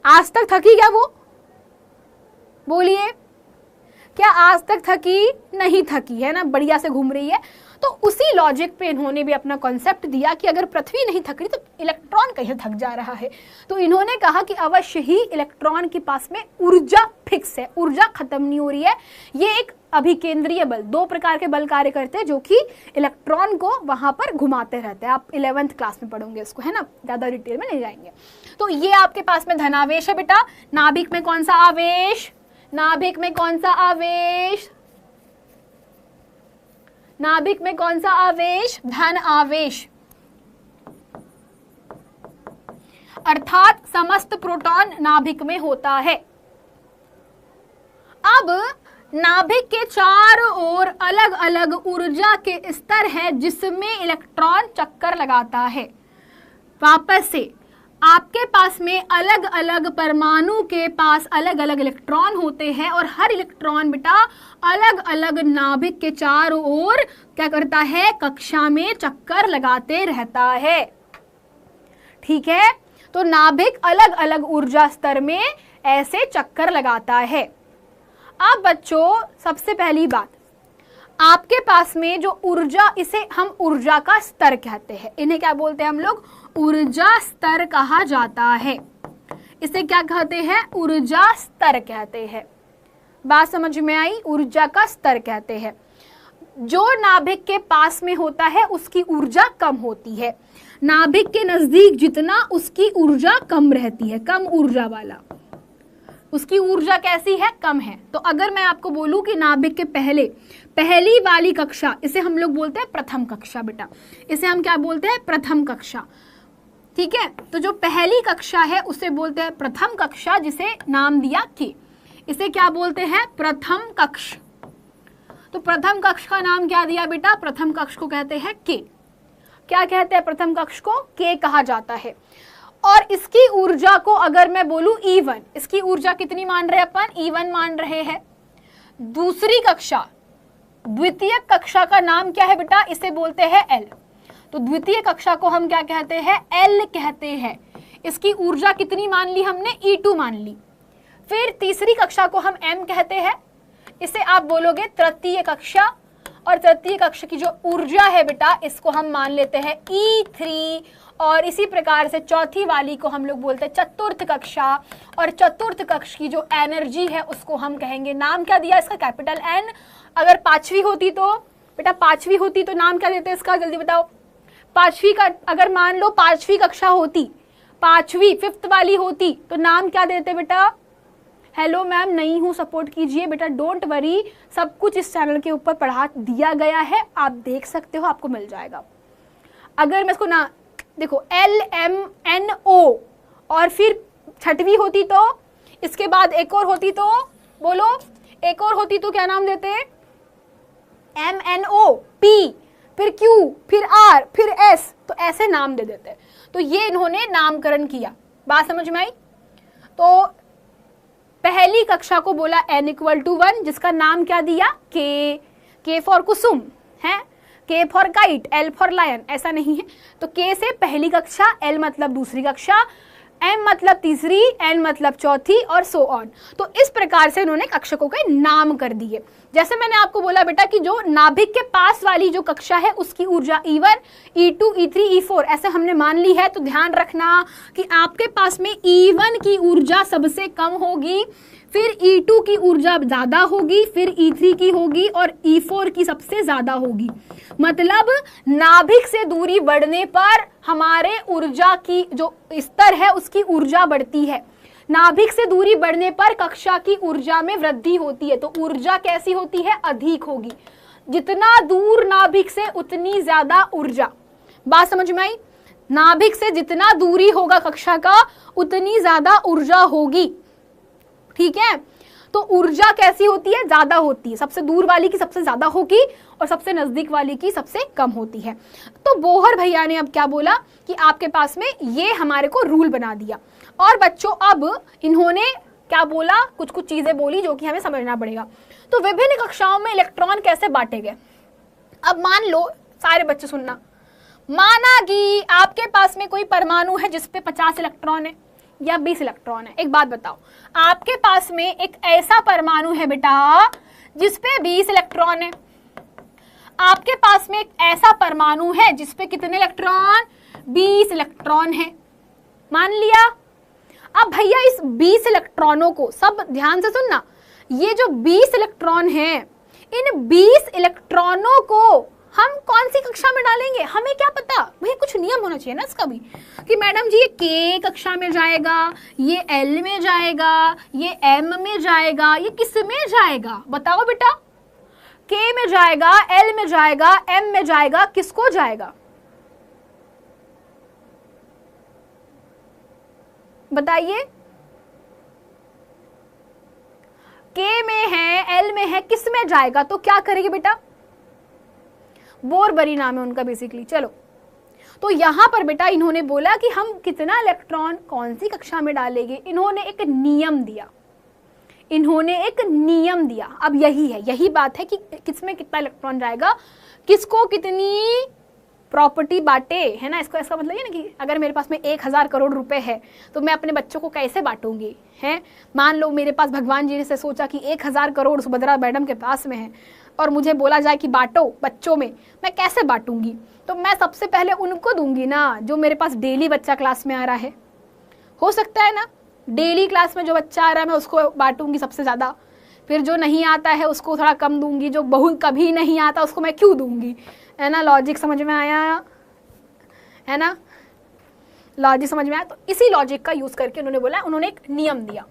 Speaker 1: आज तक थकी क्या वो? बोलिए, क्या आज तक थकी? नहीं थकी, है ना, बढ़िया से घूम रही है। तो उसी लॉजिक पे इन्होंने भी अपना कॉन्सेप्ट दिया कि अगर पृथ्वी नहीं थक रही तो इलेक्ट्रॉन कहीं थक जा रहा है। तो इन्होंने कहा कि अवश्य ही इलेक्ट्रॉन के पास में ऊर्जा फिक्स है, ऊर्जा खत्म नहीं हो रही है। ये एक अभिकेंद्रीय बल, 2 प्रकार के बल कार्य करते हैं जो कि इलेक्ट्रॉन को वहां पर घुमाते रहते हैं। आप 11th क्लास में पढ़ोगे इसको, है ना, ज्यादा डिटेल में नहीं जाएंगे। तो ये आपके पास में धनावेश है बेटा। नाभिक में कौन सा आवेश? नाभिक में कौन सा आवेश? नाभिक में कौन सा आवेश? धन आवेश, अर्थात समस्त प्रोटॉन नाभिक में होता है। अब अब नाभिक के चारों ओर अलग अलग ऊर्जा के स्तर है जिसमें इलेक्ट्रॉन चक्कर लगाता है। वापस से, आपके पास में अलग अलग परमाणु के पास अलग अलग इलेक्ट्रॉन होते हैं और हर इलेक्ट्रॉन बेटा अलग अलग नाभिक के चारों ओर क्या करता है, कक्षा में चक्कर लगाते रहता है। ठीक है, तो नाभिक अलग अलग ऊर्जा स्तर में ऐसे चक्कर लगाता है। अब बच्चों सबसे पहली बात, आपके पास में जो ऊर्जा, इसे हम ऊर्जा का स्तर कहते हैं। इन्हें क्या बोलते हैं हम लोग? ऊर्जा स्तर कहा जाता है। इसे क्या कहते हैं? ऊर्जा स्तर कहते हैं। बात समझ में आई? ऊर्जा का स्तर कहते हैं। जो नाभिक के पास में होता है उसकी ऊर्जा कम होती है, नाभिक के नजदीक जितना उसकी ऊर्जा कम रहती है, कम ऊर्जा वाला, उसकी ऊर्जा कैसी है? कम है। तो अगर मैं आपको बोलूं कि नाभिक के पहली वाली कक्षा, इसे हम लोग बोलते हैं प्रथम कक्षा बेटा, इसे हम क्या बोलते हैं? प्रथम कक्षा। ठीक है, तो जो पहली कक्षा है उसे बोलते हैं प्रथम कक्षा, जिसे नाम दिया के। इसे क्या बोलते हैं? प्रथम कक्ष। तो प्रथम कक्ष का नाम क्या दिया बेटा? प्रथम कक्ष को कहते हैं के। क्या कहते हैं? प्रथम कक्ष को के कहा जाता है। और इसकी ऊर्जा को अगर मैं बोलूं E1, इसकी ऊर्जा कितनी मान रहे हैं अपन? E1 मान रहे हैं। दूसरी कक्षा, द्वितीय कक्षा का नाम क्या है बेटा? इसे बोलते हैं L। तो द्वितीय कक्षा को हम क्या कहते हैं? L कहते हैं। इसकी ऊर्जा कितनी मान ली हमने? E2 मान ली। फिर तीसरी कक्षा को हम M कहते हैं, इसे आप बोलोगे तृतीय कक्षा। और तृतीय कक्षा की जो ऊर्जा है बेटा, इसको हम मान लेते हैं E3। और इसी प्रकार से चौथी वाली को हम लोग बोलते हैं चतुर्थ कक्षा। और चतुर्थ कक्ष की जो एनर्जी है उसको हम कहेंगे, नाम क्या दिया इसका? Capital N। अगर पांचवी होती तो बेटा, पांचवी होती तो नाम क्या देते इसका? जल्दी बताओ। पांचवी का अगर मान लो पांचवी कक्षा होती, पांचवी फिफ्थ वाली होती, तो नाम क्या देते बेटा? हेलो मैम, नहीं हूँ, सपोर्ट कीजिए बेटा, डोंट वरी, सब कुछ इस चैनल के ऊपर पढ़ा दिया गया है, आप देख सकते हो, आपको मिल जाएगा। अगर मैं इसको ना देखो, LMNO, और फिर छठवीं होती तो, इसके बाद एक और होती तो, बोलो, एक और होती तो क्या नाम देते? MNO, P, फिर Q, फिर R, फिर S, तो ऐसे नाम दे देते। तो ये इन्होंने नामकरण किया। बात समझ में आई? तो पहली कक्षा को बोला N=1, जिसका नाम क्या दिया? K फॉर कुसुम है, K for kite, L for lion, ऐसा नहीं है। तो K से पहली कक्षा, L मतलब दूसरी कक्षा, M मतलब तीसरी, N मतलब चौथी, और सो ऑन। तो इस प्रकार से इन्होंने कक्षकों के नाम कर दिए। जैसे मैंने आपको बोला बेटा कि जो नाभिक के पास वाली जो कक्षा है उसकी ऊर्जा E1, E2, E3, E4 ऐसे हमने मान ली है। तो ध्यान रखना कि आपके पास में E1 की ऊर्जा सबसे कम होगी, फिर E2 की ऊर्जा ज्यादा होगी, फिर E3 की होगी, और E4 की सबसे ज्यादा होगी। मतलब नाभिक से दूरी बढ़ने पर हमारे ऊर्जा की जो स्तर है उसकी ऊर्जा बढ़ती है। नाभिक से दूरी बढ़ने पर कक्षा की ऊर्जा में वृद्धि होती है। तो ऊर्जा कैसी होती है? अधिक होगी। जितना दूर नाभिक से उतनी ज्यादा ऊर्जा। बात समझ में आई? नाभिक से जितना दूरी होगा कक्षा का उतनी ज्यादा ऊर्जा होगी। ठीक है, तो ऊर्जा कैसी होती है? ज्यादा होती है। सबसे दूर वाली की सबसे ज्यादा होगी और सबसे नजदीक वाली की सबसे कम होती है। तो बोहर भैया ने अब क्या बोला कि आपके पास में ये हमारे को रूल बना दिया। और बच्चों अब इन्होंने क्या बोला? कुछ कुछ चीजें बोली जो कि हमें समझना पड़ेगा। तो विभिन्न कक्षाओं में इलेक्ट्रॉन कैसे बांटे गए? अब मान लो, सारे बच्चे सुनना, माना कि आपके पास में कोई परमाणु है जिसपे 50 इलेक्ट्रॉन है या 20 इलेक्ट्रॉन है। एक बात बताओ, आपके पास में एक ऐसा परमाणु है बेटा जिसपे 20 इलेक्ट्रॉन है, आपके पास में एक ऐसा परमाणु है जिसपे कितने इलेक्ट्रॉन? 20 इलेक्ट्रॉन है। मान लिया। अब भैया इस 20 इलेक्ट्रॉनों को, सब ध्यान से सुनना, ये जो 20 इलेक्ट्रॉन है, इन 20 इलेक्ट्रॉनों को हम कौन सी कक्षा में डालेंगे? हमें क्या पता भैया, कुछ नियम होना चाहिए ना इसका भी, कि मैडम जी ये K कक्षा में जाएगा, ये L में जाएगा, ये M में जाएगा, ये किस में जाएगा? बताओ बेटा। K में जाएगा, L में जाएगा, M में जाएगा, किसको जाएगा? बताइए। K में है, है किस में जाएगा, तो क्या करेगी बेटा, बोरबरी नाम है उनका बेसिकली। चलो, तो यहाँ पर बेटा इन्होंने बोला कि हम कितना इलेक्ट्रॉन कौन सी कक्षा में डालेंगे, इन्होंने एक नियम दिया, इन्होंने एक नियम दिया। अब यही बात है कि किसमें कितना इलेक्ट्रॉन जाएगा, किसको कितनी प्रॉपर्टी बांटे, है ना। इसका मतलब ये ना कि अगर मेरे पास में 1000 करोड़ रुपए है तो मैं अपने बच्चों को कैसे बांटूंगी, है। मान लो मेरे पास भगवान जी ने से सोचा कि 1000 करोड़ सुभद्रा मैडम के पास में है और मुझे बोला जाए कि बांटो बच्चों में, मैं कैसे बांटूंगी, तो मैं सबसे पहले उनको दूंगी ना जो मेरे पास डेली बच्चा क्लास में आ रहा है। हो सकता है ना, डेली क्लास में जो बच्चा आ रहा है मैं उसको बांटूंगी सबसे ज़्यादा, फिर जो नहीं आता है उसको थोड़ा कम दूंगी, जो बहुत कभी नहीं आता उसको मैं क्यों दूंगी, है ना। लॉजिक समझ में आया, है ना, लॉजिक समझ में आया। तो इसी लॉजिक का यूज़ करके उन्होंने बोला, उन्होंने एक नियम दिया,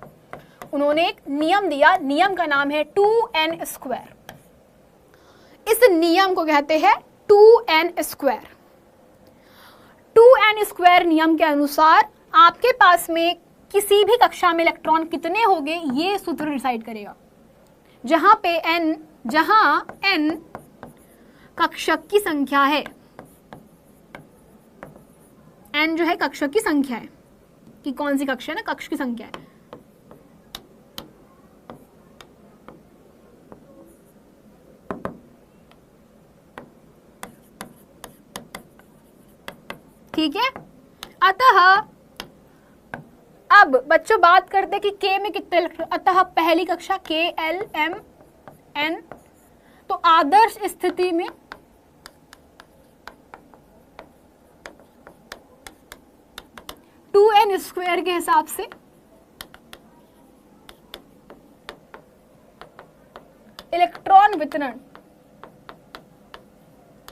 Speaker 1: उन्होंने एक नियम दिया, नियम का नाम है 2n²। इस नियम को कहते हैं 2n²। 2n² नियम के अनुसार आपके पास में किसी भी कक्षा में इलेक्ट्रॉन कितने होंगे ये सूत्र डिसाइड करेगा। जहां n कक्षक की संख्या है, n जो है कक्षक की संख्या है, कि कौन सी कक्षा है ना, कक्ष की संख्या है। ठीक है, अतः अब बच्चों बात करते कि K में कितने इलेक्ट्रॉन, अतः पहली कक्षा K L M N, तो आदर्श स्थिति में n² के हिसाब से इलेक्ट्रॉन वितरण,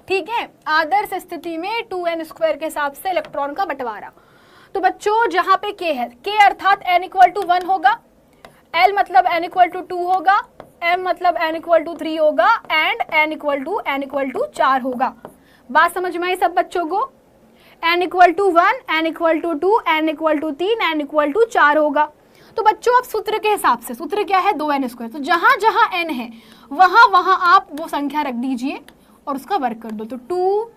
Speaker 1: ठीक है, आदर्श स्थिति में 2n² के हिसाब से इलेक्ट्रॉन का बंटवारा। तो बच्चों जहां पे K है, K अर्थात n = 1 होगा, L मतलब n = 2 होगा, M मतलब n = 3 होगा एंड n = 4 होगा। बात समझ में आई सब बच्चों को, n = 1, n = 2, n = 3, n = 4 होगा। तो बच्चों अब सूत्र के हिसाब से, सूत्र क्या है 2n², तो जहां जहां n है वहां वहां आप वो संख्या रख दीजिए और उसका वर्क कर दो। तो 2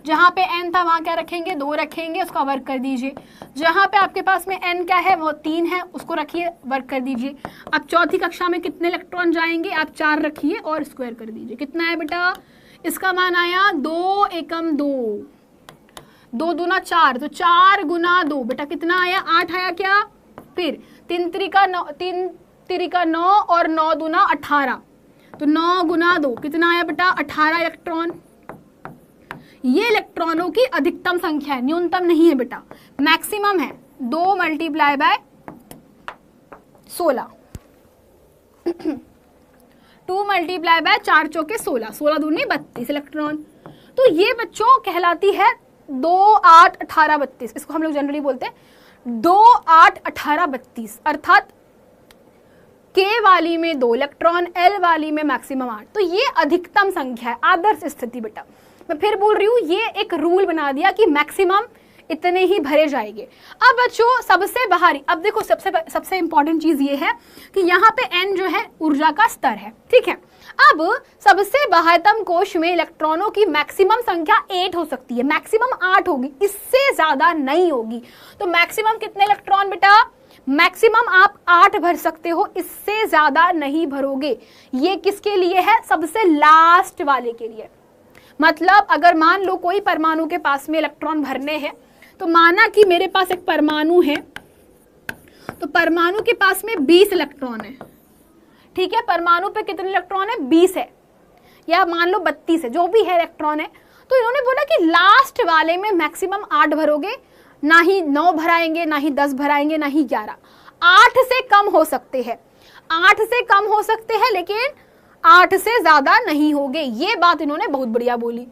Speaker 1: जहां पे n था वहां क्या रखेंगे, 2 रखेंगे, उसका वर्क कर दीजिए। जहां पे आपके पास में n क्या है वो 3 है, उसको रखिए, वर्क कर दीजिए। अब चौथी कक्षा में कितने इलेक्ट्रॉन जाएंगे, आप 4 रखिए और स्क्वायर कर दीजिए। कितना है बेटा, इसका मान आया 2 एकम 2, 2 दूना 4, तो 4 गुना 2 बेटा कितना आया, 8 आया क्या। फिर 3 तिरिका 9 और 9 दूना 18, तो 9 गुना 2 कितना आया बेटा 18 इलेक्ट्रॉन। ये इलेक्ट्रॉनों की अधिकतम संख्या है, न्यूनतम नहीं है बेटा, मैक्सिमम है। 2 × 16 2 × 4 चौके 16, 16 दूनी 32 इलेक्ट्रॉन। तो ये बच्चों कहलाती है 2 8 18 32, इसको हम लोग जनरली बोलते हैं 2 8 18 32, अर्थात K वाली में 2 इलेक्ट्रॉन, L वाली में मैक्सिमम 8। तो ये अधिकतम संख्या है, आदर्श स्थिति बेटा। मैं फिर बोल रही हूँ, ये एक रूल बना दिया कि मैक्सिमम इतने ही भरे जाएंगे। अब बच्चों सबसे बाहरी, अब देखो सबसे इंपॉर्टेंट चीज ये है कि यहाँ पे n जो है ऊर्जा का स्तर है, ठीक है। अब सबसे बाह्यतम कोश में इलेक्ट्रॉनों की मैक्सिमम संख्या 8 हो सकती है, मैक्सिमम 8 होगी, इससे ज्यादा नहीं होगी। तो मैक्सिमम कितने इलेक्ट्रॉन बेटा, मैक्सिमम आप 8 भर सकते हो, इससे ज्यादा नहीं भरोगे। ये किसके लिए है, सबसे लास्ट वाले के लिए। मतलब अगर मान लो कोई परमाणु के पास में इलेक्ट्रॉन भरने हैं, तो माना कि मेरे पास एक परमाणु है, तो परमाणु के पास में 20 इलेक्ट्रॉन है, ठीक है। परमाणु पे कितने इलेक्ट्रॉन है, 20 है, या मान लो 32 है, जो भी है इलेक्ट्रॉन है। तो इन्होंने बोला कि लास्ट वाले में मैक्सिमम 8 भरोगे, ना ही 9 भराएंगे, ना ही 10 भराएंगे, ना ही 11, 8 से कम हो सकते हैं, 8 से कम हो सकते हैं, लेकिन 8 से ज्यादा नहीं होंगे। ये बात इन्होंने बहुत बढ़िया बोली।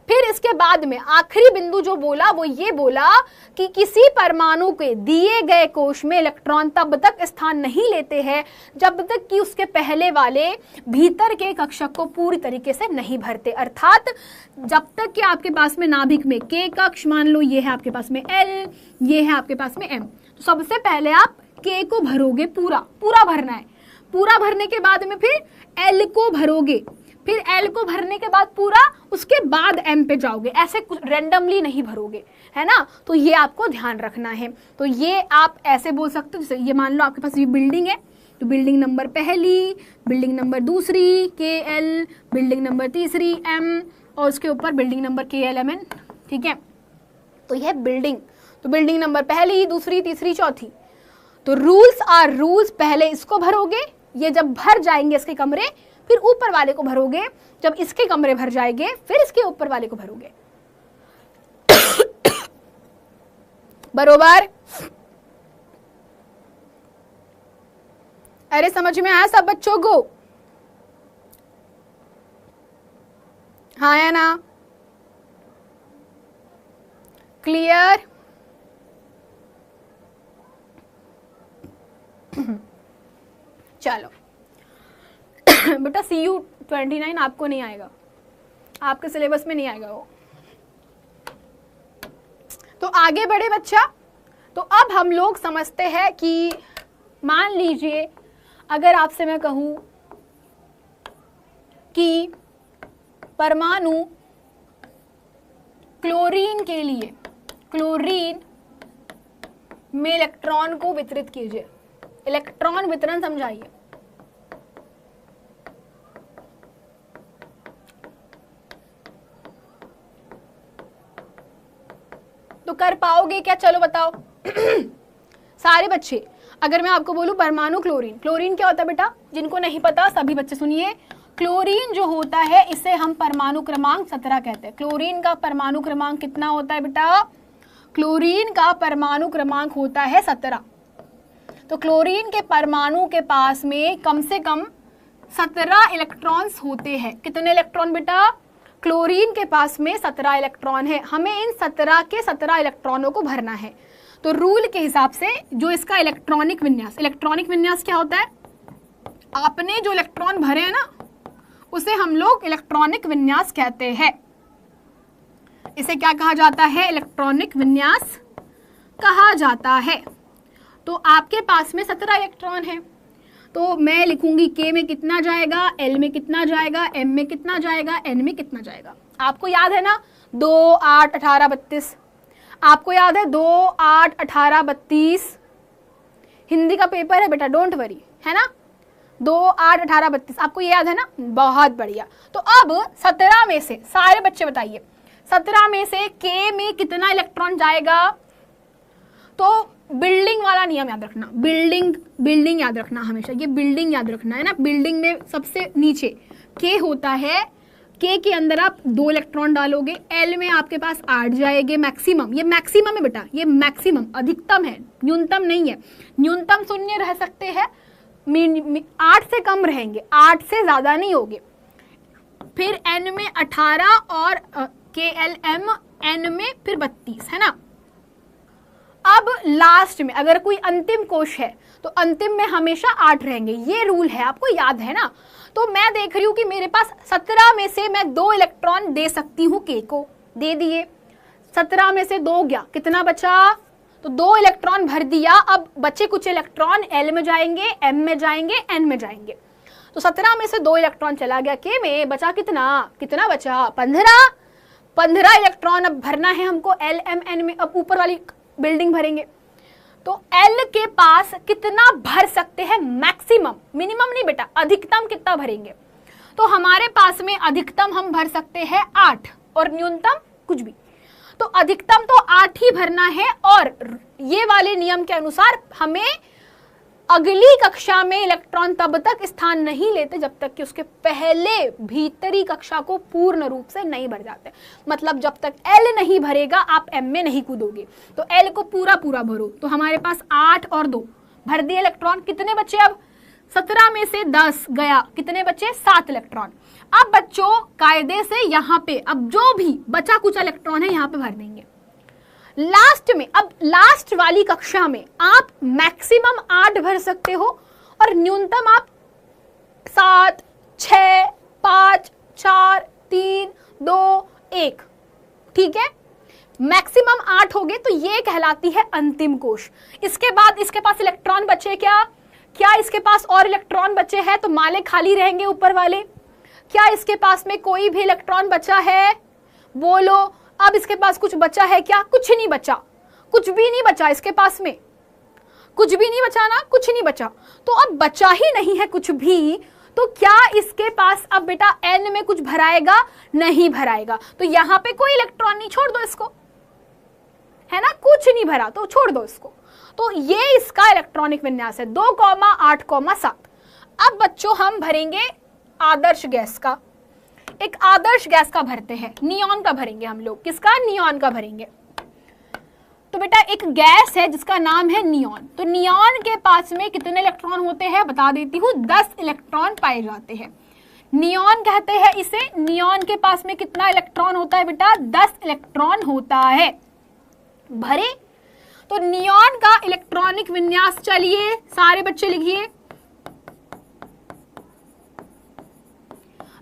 Speaker 1: फिर इसके बाद में आखिरी बिंदु जो बोला वो ये बोला कि किसी परमाणु के दिए गए कोश में इलेक्ट्रॉन तब तक स्थान नहीं लेते हैं जब तक कि उसके पहले वाले भीतर के कक्षक को पूरी तरीके से नहीं भरते। अर्थात जब तक कि आपके पास में नाभिक में K कक्ष, मान लो ये है आपके पास में L, ये है आपके पास में M, तो सबसे पहले आप K को भरोगे, पूरा भरना है। पूरा भरने के बाद में फिर L को भरोगे, फिर L को भरने के बाद पूरा, उसके बाद M पे जाओगे, ऐसे कुछ रैंडमली नहीं भरोगे, है ना। तो ये आपको ध्यान रखना है। तो ये आप ऐसे बोल सकते हो, जैसे ये मान लो आपके पास ये बिल्डिंग है, तो बिल्डिंग नंबर पहली, बिल्डिंग नंबर दूसरी KL, बिल्डिंग नंबर तीसरी M, और उसके ऊपर बिल्डिंग नंबर KLMN, ठीक है। तो यह बिल्डिंग, तो बिल्डिंग नंबर पहली, दूसरी, तीसरी, चौथी। तो रूल्स आर रूल्स, पहले इसको भरोगे, ये जब भर जाएंगे इसके कमरे, फिर ऊपर वाले को भरोगे, जब इसके कमरे भर जाएंगे फिर इसके ऊपर वाले को भरोगे। बरोबर? अरे समझ में आया सब बच्चों को? हाँ या ना? क्लियर? चलो बेटा CU29 आपको नहीं आएगा, आपके सिलेबस में नहीं आएगा वो। तो आगे बढ़े बच्चा। तो अब हम लोग समझते हैं कि मान लीजिए अगर आपसे मैं कहूं कि परमाणु क्लोरीन के लिए, क्लोरीन में इलेक्ट्रॉन को वितरित कीजिए। इलेक्ट्रॉन वितरण समझाइए। तो कर पाओगे क्या? चलो बताओ सारे बच्चे। अगर मैं आपको बोलूं परमाणु क्लोरीन, क्लोरीन क्या होता है बेटा? जिनको नहीं पता सभी बच्चे सुनिए। क्लोरीन जो होता है इसे हम परमाणु क्रमांक 17 कहते हैं। क्लोरीन का परमाणु क्रमांक कितना होता है बेटा? क्लोरीन का परमाणु क्रमांक होता है 17। तो क्लोरीन के परमाणु के पास में कम से कम 17 इलेक्ट्रॉन्स होते हैं। कितने इलेक्ट्रॉन बेटा? क्लोरीन के पास में 17 इलेक्ट्रॉन है। हमें इन 17 के 17 इलेक्ट्रॉनों को भरना है। तो रूल के हिसाब से जो इसका इलेक्ट्रॉनिक विन्यास, इलेक्ट्रॉनिक विन्यास क्या होता है? आपने जो इलेक्ट्रॉन भरे हैं ना, उसे हम लोग इलेक्ट्रॉनिक विन्यास कहते हैं। इसे क्या कहा जाता है? इलेक्ट्रॉनिक विन्यास कहा जाता है। तो आपके पास में 17 इलेक्ट्रॉन है, तो मैं लिखूंगी K में कितना जाएगा, L में कितना जाएगा, M में कितना जाएगा, N में कितना जाएगा। आपको याद है ना 2, 8, 18, 32? आपको याद है 2, 8, 18, 32? हिंदी का पेपर है बेटा, डोंट वरी, है ना। 2, 8, 18, 32 आपको ये याद है ना? बहुत बढ़िया। तो अब 17 में से सारे बच्चे बताइए, 17 में से K में कितना इलेक्ट्रॉन जाएगा? तो बिल्डिंग वाला नियम याद रखना, बिल्डिंग याद रखना हमेशा, ये बिल्डिंग याद रखना है ना। बिल्डिंग में सबसे नीचे K होता है, K के अंदर आप 2 इलेक्ट्रॉन डालोगे, L में आपके पास 8 जाएंगे मैक्सिमम। ये मैक्सिमम है बेटा, ये मैक्सिमम, अधिकतम है, न्यूनतम नहीं है। न्यूनतम शून्य रह सकते हैं, 8 से कम रहेंगे, 8 से ज्यादा नहीं होगे। फिर N में 18 और KLM N में फिर 32, है ना। अब लास्ट में अगर कोई अंतिम कोश है तो अंतिम में हमेशा 8 रहेंगे, ये रूल है, आपको याद है ना। तो मैं देख रही हूं कि मेरे पास 17 में से मैं 2 इलेक्ट्रॉन दे सकती हूँ K को, दे दिए। 17 में से 2 गया, कितना बचा? तो 2 इलेक्ट्रॉन भर दिया। अब बचे कुछ इलेक्ट्रॉन L में जाएंगे, M में जाएंगे, N में जाएंगे। तो 17 में से 2 इलेक्ट्रॉन चला गया K में, बचा कितना? कितना बचा? 15 इलेक्ट्रॉन अब भरना है हमको L, M, N में। अब ऊपर वाली बिल्डिंग भरेंगे, तो L के पास कितना भर सकते हैं? मैक्सिमम, मिनिमम नहीं बेटा, अधिकतम कितना भरेंगे? तो हमारे पास में अधिकतम हम भर सकते हैं 8 और न्यूनतम कुछ भी। तो अधिकतम तो 8 ही भरना है, और ये वाले नियम के अनुसार हमें अगली कक्षा में इलेक्ट्रॉन तब तक स्थान नहीं लेते जब तक कि उसके पहले भीतरी कक्षा को पूर्ण रूप से नहीं भर जाते। मतलब जब तक L नहीं भरेगा आप M में नहीं कूदोगे। तो L को पूरा पूरा भरो। तो हमारे पास 8 और 2 भर दिए इलेक्ट्रॉन। कितने बचे? अब 17 में से 10 गया, कितने बचे? 7 इलेक्ट्रॉन। अब बच्चों कायदे से यहाँ पे अब जो भी बचा कुछ इलेक्ट्रॉन है यहाँ पे भर देंगे लास्ट में। अब लास्ट वाली कक्षा में आप मैक्सिमम 8 भर सकते हो और न्यूनतम आप 7, 6, 5, 4, 3, 2, 1, ठीक है। मैक्सिमम 8 हो गए तो ये कहलाती है अंतिम कोश। इसके बाद इसके पास इलेक्ट्रॉन बचे क्या? क्या इसके पास और इलेक्ट्रॉन बचे हैं? तो माले खाली रहेंगे ऊपर वाले। क्या इसके पास में कोई भी इलेक्ट्रॉन बचा है? बोलो। अब इसके पास कुछ बचा है क्या? कुछ नहीं बचा, कुछ भी नहीं बचा इसके पास में, कुछ भी नहीं बचा ना, कुछ नहीं बचा। तो अब बचा ही नहीं है कुछ भी, तो क्या इसके पास अब बेटा n में कुछ भराएगा? नहीं भराएगा। तो यहां पे कोई इलेक्ट्रॉन नहीं, छोड़ दो इसको, है ना, कुछ नहीं भरा तो छोड़ दो इसको। तो ये इसका इलेक्ट्रॉनिक विन्यास है 2,8,7। अब बच्चों हम भरेंगे आदर्श गैस का। एक आदर्श गैस का भरते हैं, नियॉन का भरेंगे हम लोग। किसका? नियॉन का भरेंगे। तो बेटा एक गैस है जिसका नाम है नियॉन। तो नियॉन के पास में कितने इलेक्ट्रॉन होते हैं बता देती हूँ, 10 इलेक्ट्रॉन पाए जाते हैं। नियॉन कहते हैं इसे। नियॉन के पास में कितना इलेक्ट्रॉन होता है बेटा? 10 इलेक्ट्रॉन होता है। भरे। तो नियॉन का इलेक्ट्रॉनिक विन्यास, चलिए सारे बच्चे लिखिए।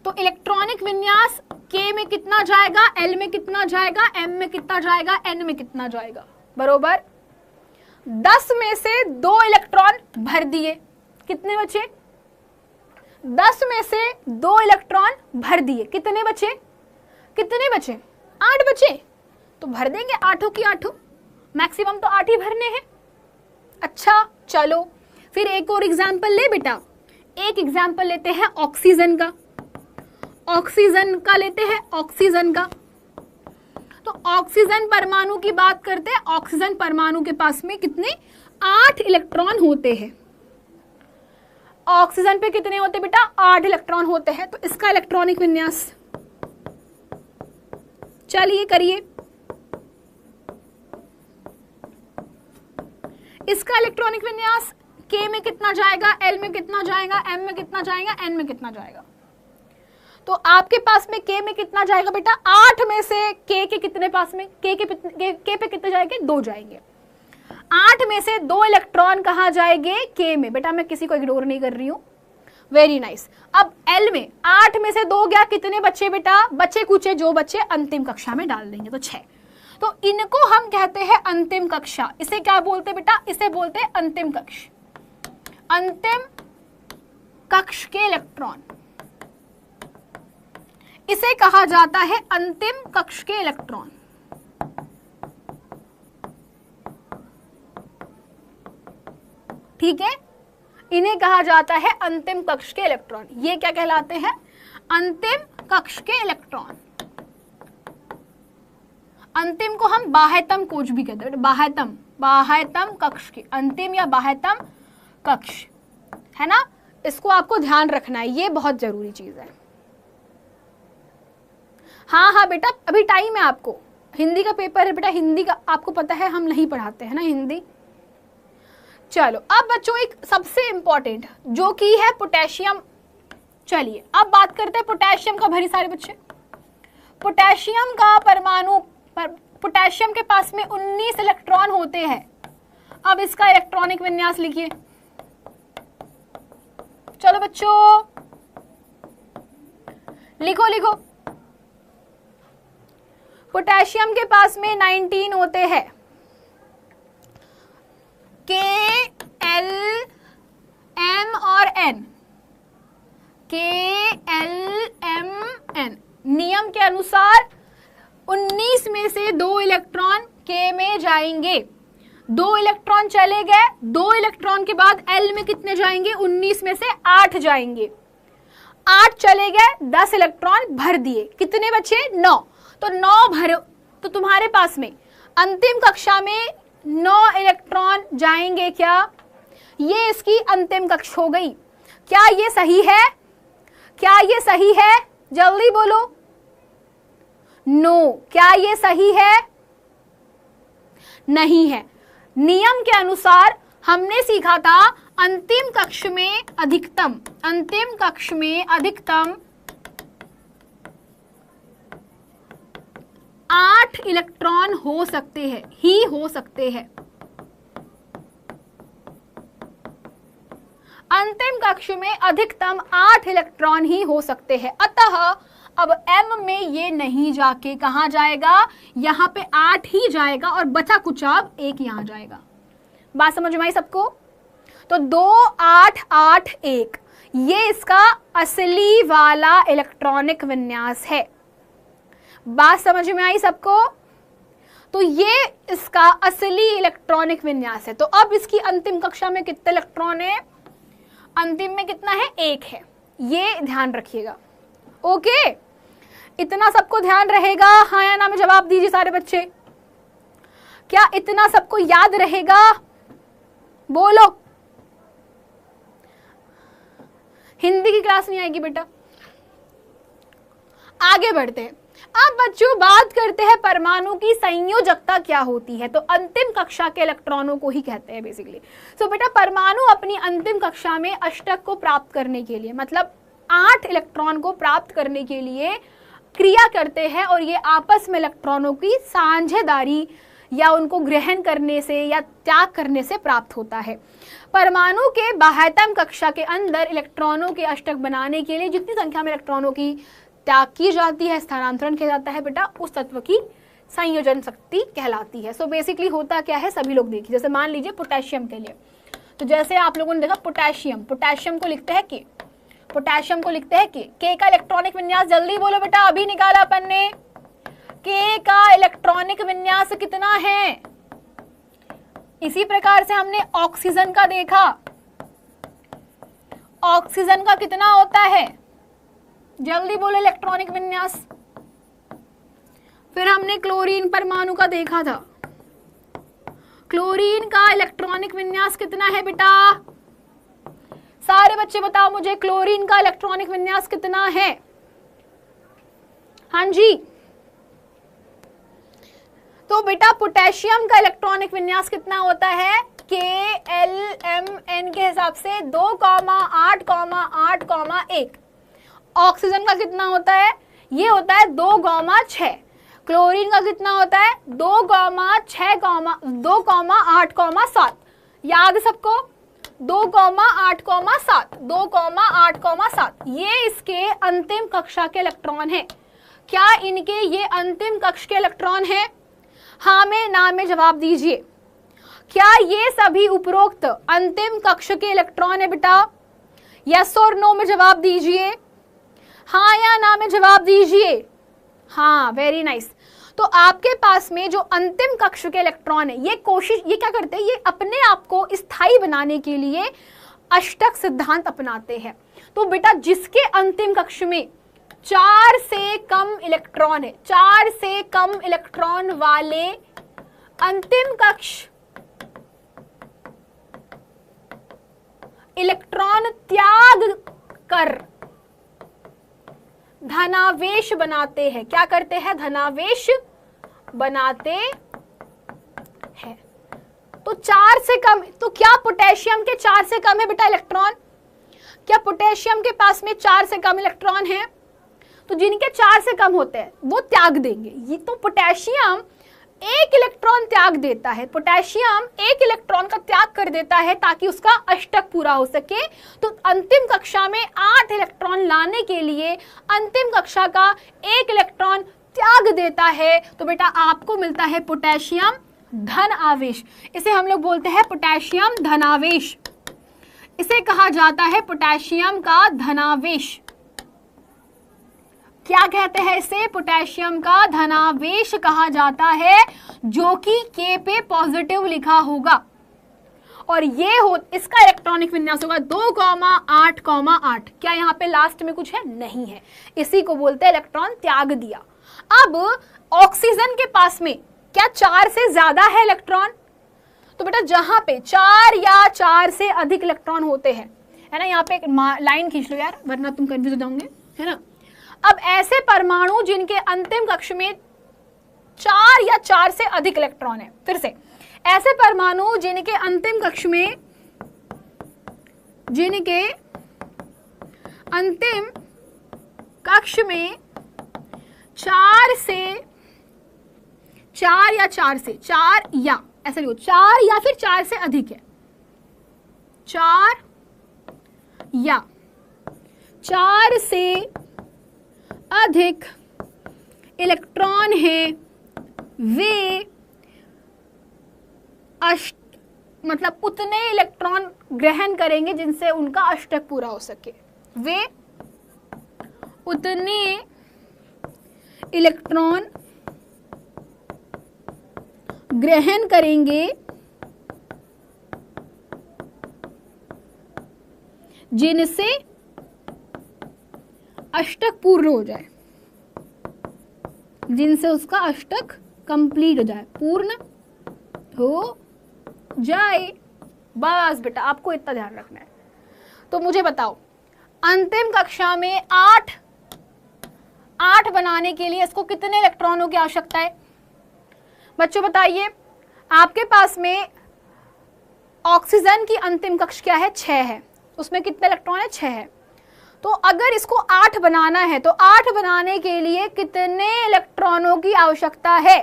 Speaker 1: तो इलेक्ट्रॉनिक विन्यास K में कितना जाएगा, L में कितना जाएगा, M में कितना जाएगा, N में कितना जाएगा? बरोबर 10 में से 2 इलेक्ट्रॉन भर दिए, कितने बचे? 10 में से 2 इलेक्ट्रॉन भर दिए, कितने बचे? कितने बचे? 8 बचे। तो भर देंगे 8 की 8, मैक्सिमम तो 8 ही भरने हैं। अच्छा चलो फिर एक और एग्जाम्पल ले बेटा। एक एग्जाम्पल लेते हैं ऑक्सीजन का। ऑक्सीजन का लेते हैं, ऑक्सीजन का। तो ऑक्सीजन परमाणु की बात करते हैं। ऑक्सीजन परमाणु के पास में कितने? 8 इलेक्ट्रॉन होते हैं। ऑक्सीजन पे कितने होते बेटा? 8 इलेक्ट्रॉन होते हैं। तो इसका इलेक्ट्रॉनिक विन्यास चलिए करिए। इसका इलेक्ट्रॉनिक विन्यास K में कितना जाएगा, L में कितना जाएगा, M में कितना जाएगा, N में कितना जाएगा? तो आपके पास में K में कितना जाएगा बेटा? 8 में से K के कितने पास में? K पे कितने जाएंगे? 2 जाएंगे। 8 में से 2 इलेक्ट्रॉन कहाँ जाएंगे? K में। बेटा मैं किसी को इग्नोर नहीं कर रही हूँ, वेरी नाइस। अब L में 8 में से 2 गया, कितने बच्चे बेटा? बच्चे कुचे जो बच्चे अंतिम कक्षा में डाल देंगे, तो 6। तो इनको हम कहते हैं अंतिम कक्षा। इसे क्या बोलते बेटा? इसे बोलते हैं अंतिम कक्ष। अंतिम कक्ष के इलेक्ट्रॉन, इसे कहा जाता है अंतिम कक्ष के इलेक्ट्रॉन। ठीक है, इन्हें कहा जाता है अंतिम कक्ष के इलेक्ट्रॉन। ये क्या कहलाते हैं? अंतिम कक्ष के इलेक्ट्रॉन। अंतिम को हम बाह्यतम कोश भी कहते हैं। बाह्यतम, बाह्यतम कक्ष के, अंतिम या बाह्यतम कक्ष, है ना। इसको आपको ध्यान रखना है, ये बहुत जरूरी चीज है। हाँ हाँ बेटा अभी टाइम है आपको। हिंदी का पेपर है बेटा, हिंदी का आपको पता है हम नहीं पढ़ाते हैं ना हिंदी। चलो अब बच्चों एक सबसे इंपॉर्टेंट जो कि है पोटेशियम। चलिए अब बात करते हैं पोटेशियम का। भरी सारे बच्चे, पोटेशियम का परमाणु, पोटेशियम के पास में 19 इलेक्ट्रॉन होते हैं। अब इसका इलेक्ट्रॉनिक विन्यास लिखिए। चलो बच्चों लिखो लिखो। पोटेशियम के पास में 19 होते हैं। K, L, M और N। K, L, M, N। नियम के अनुसार 19 में से 2 इलेक्ट्रॉन K में जाएंगे। 2 इलेक्ट्रॉन चले गए। 2 इलेक्ट्रॉन के बाद L में कितने जाएंगे? 19 में से 8 जाएंगे। 8 चले गए, 10 इलेक्ट्रॉन भर दिए, कितने बचे? 9। तो 9 भरो, तो तुम्हारे पास में अंतिम कक्षा में 9 इलेक्ट्रॉन जाएंगे। क्या ये इसकी अंतिम कक्षा हो गई? क्या ये सही है? क्या ये सही है? जल्दी बोलो। नो। क्या ये सही है? नहीं है। नियम के अनुसार हमने सीखा था अंतिम कक्ष में अधिकतम, अंतिम कक्ष में अधिकतम 8 इलेक्ट्रॉन हो सकते हैं, ही हो सकते हैं। अंतिम कक्ष में अधिकतम 8 इलेक्ट्रॉन ही हो सकते हैं। अतः अब M में ये नहीं जाके कहां जाएगा? यहां पे 8 ही जाएगा और बचा कुछ अब 1 यहां जाएगा। बात समझ में आई सबको? तो 2881 ये इसका असली वाला इलेक्ट्रॉनिक विन्यास है। बात समझ में आई सबको? तो ये इसका असली इलेक्ट्रॉनिक विन्यास है। तो अब इसकी अंतिम कक्षा में कितने इलेक्ट्रॉन है? अंतिम में कितना है? 1 है। ये ध्यान रखिएगा। ओके, इतना सबको ध्यान रहेगा? हाँ या ना में जवाब दीजिए सारे बच्चे। क्या इतना सबको याद रहेगा? बोलो। हिंदी की क्लास नहीं आएगी बेटा। आगे बढ़ते हैं। अब बच्चों बात करते हैं परमाणु की संयोजकता क्या होती है। तो अंतिम कक्षा के इलेक्ट्रॉनों को ही कहते हैं बेसिकली। सो बेटा परमाणु अपनी अंतिम कक्षा में अष्टक को प्राप्त करने के लिए, मतलब 8 इलेक्ट्रॉन को प्राप्त करने के लिए क्रिया करते हैं, और ये आपस में इलेक्ट्रॉनों की साझेदारी या उनको ग्रहण करने से या त्याग करने से प्राप्त होता है। परमाणु के बाह्यतम कक्षा के अंदर इलेक्ट्रॉनों के अष्टक बनाने के लिए जितनी संख्या में इलेक्ट्रॉनों की त्याग की जाती है, स्थानांतरण किया जाता है बेटा, उस तत्व की संयोजन शक्ति कहलाती है। सो बेसिकली होता क्या है, सभी लोग देखिए। जैसे मान लीजिए पोटेशियम के लिए, तो जैसे आप लोगों ने देखा पोटेशियम, पोटेशियम को लिखते हैं के, पोटेशियम को लिखते हैं के का इलेक्ट्रॉनिक विन्यास जल्दी बोलो बेटा, अभी निकाला अपन ने। के का इलेक्ट्रॉनिक विन्यास कितना है? इसी प्रकार से हमने ऑक्सीजन का देखा, ऑक्सीजन का कितना होता है? जल्दी बोलो इलेक्ट्रॉनिक विन्यास। फिर हमने क्लोरीन परमाणु का देखा था, क्लोरीन का इलेक्ट्रॉनिक विन्यास कितना है बेटा? सारे बच्चे बताओ मुझे, क्लोरीन का इलेक्ट्रॉनिक विन्यास कितना है? हाँ जी। तो बेटा पोटेशियम का इलेक्ट्रॉनिक विन्यास कितना होता है? KLMN के हिसाब से 2,8,8,1। ऑक्सीजन का कितना होता है? ये होता है 2,6। क्लोरीन का कितना होता है? 2,8,7। याद सबको? 2,8,7, 2,8,7 ये इसके अंतिम कक्षा के इलेक्ट्रॉन हैं। क्या इनके ये अंतिम कक्ष के इलेक्ट्रॉन हैं? हाँ में ना में जवाब दीजिए। क्या ये सभी उपरोक्त अंतिम कक्ष के इलेक्ट्रॉन है बेटा? यस और नो में जवाब दीजिए। हाँ या ना में जवाब दीजिए। हाँ, वेरी नाइस। तो आपके पास में जो अंतिम कक्ष के इलेक्ट्रॉन है, ये क्या करते हैं? ये अपने आप को स्थायी बनाने के लिए अष्टक सिद्धांत अपनाते हैं। तो बेटा जिसके अंतिम कक्ष में 4 से कम इलेक्ट्रॉन है, 4 से कम इलेक्ट्रॉन वाले अंतिम कक्ष इलेक्ट्रॉन त्याग कर धनावेश बनाते हैं। क्या करते हैं? धनावेश बनाते हैं। तो 4 से कम, तो क्या पोटेशियम के 4 से कम है बेटा इलेक्ट्रॉन? क्या पोटेशियम के पास में 4 से कम इलेक्ट्रॉन है? तो जिनके 4 से कम होते हैं वो त्याग देंगे। ये तो पोटेशियम 1 इलेक्ट्रॉन त्याग देता है, पोटेशियम 1 इलेक्ट्रॉन का त्याग कर देता है ताकि उसका अष्टक पूरा हो सके। तो अंतिम कक्षा में 8 इलेक्ट्रॉन लाने के लिए अंतिम कक्षा का 1 इलेक्ट्रॉन त्याग देता है। तो बेटा आपको मिलता है पोटेशियम धन आवेश। इसे हम लोग बोलते हैं पोटेशियम धनावेश। इसे कहा जाता है पोटेशियम का धनावेश। क्या कहते हैं इसे? पोटेशियम का धनावेश कहा जाता है, जो कि के पे पॉजिटिव लिखा होगा। और ये इसका इलेक्ट्रॉनिक विन्यास होगा 2,8,8। क्या यहाँ पे लास्ट में कुछ है? नहीं है। इसी को बोलते हैं इलेक्ट्रॉन त्याग दिया। अब ऑक्सीजन के पास में क्या 4 से ज्यादा है इलेक्ट्रॉन? तो बेटा जहां पे 4 या 4 से अधिक इलेक्ट्रॉन होते हैं, है ना, यहाँ पे एक लाइन खींच लो यार, वरना तुम कंफ्यूज हो जाओगे, है ना। अब ऐसे परमाणु जिनके अंतिम कक्ष में 4 या 4 से अधिक इलेक्ट्रॉन है, फिर से ऐसे परमाणु जिनके अंतिम कक्ष में 4 या 4 से 4 या ऐसे लिखो 4 या फिर 4 से अधिक है, 4 या 4 से अधिक इलेक्ट्रॉन है, वे मतलब उतने इलेक्ट्रॉन ग्रहण करेंगे जिनसे उनका अष्टक पूरा हो सके। वे उतने इलेक्ट्रॉन ग्रहण करेंगे जिनसे अष्टक पूर्ण हो जाए, जिनसे उसका अष्टक कंप्लीट हो जाए, पूर्ण हो जाए। बस बेटा आपको इतना ध्यान रखना है। तो मुझे बताओ, अंतिम कक्षा में 8 बनाने के लिए इसको कितने इलेक्ट्रॉनों की आवश्यकता है? बच्चों बताइए, आपके पास में ऑक्सीजन की अंतिम कक्ष क्या है? 6 है। उसमें कितने इलेक्ट्रॉन है? 6 है। तो अगर इसको 8 बनाना है तो 8 बनाने के लिए कितने इलेक्ट्रॉनों की आवश्यकता है?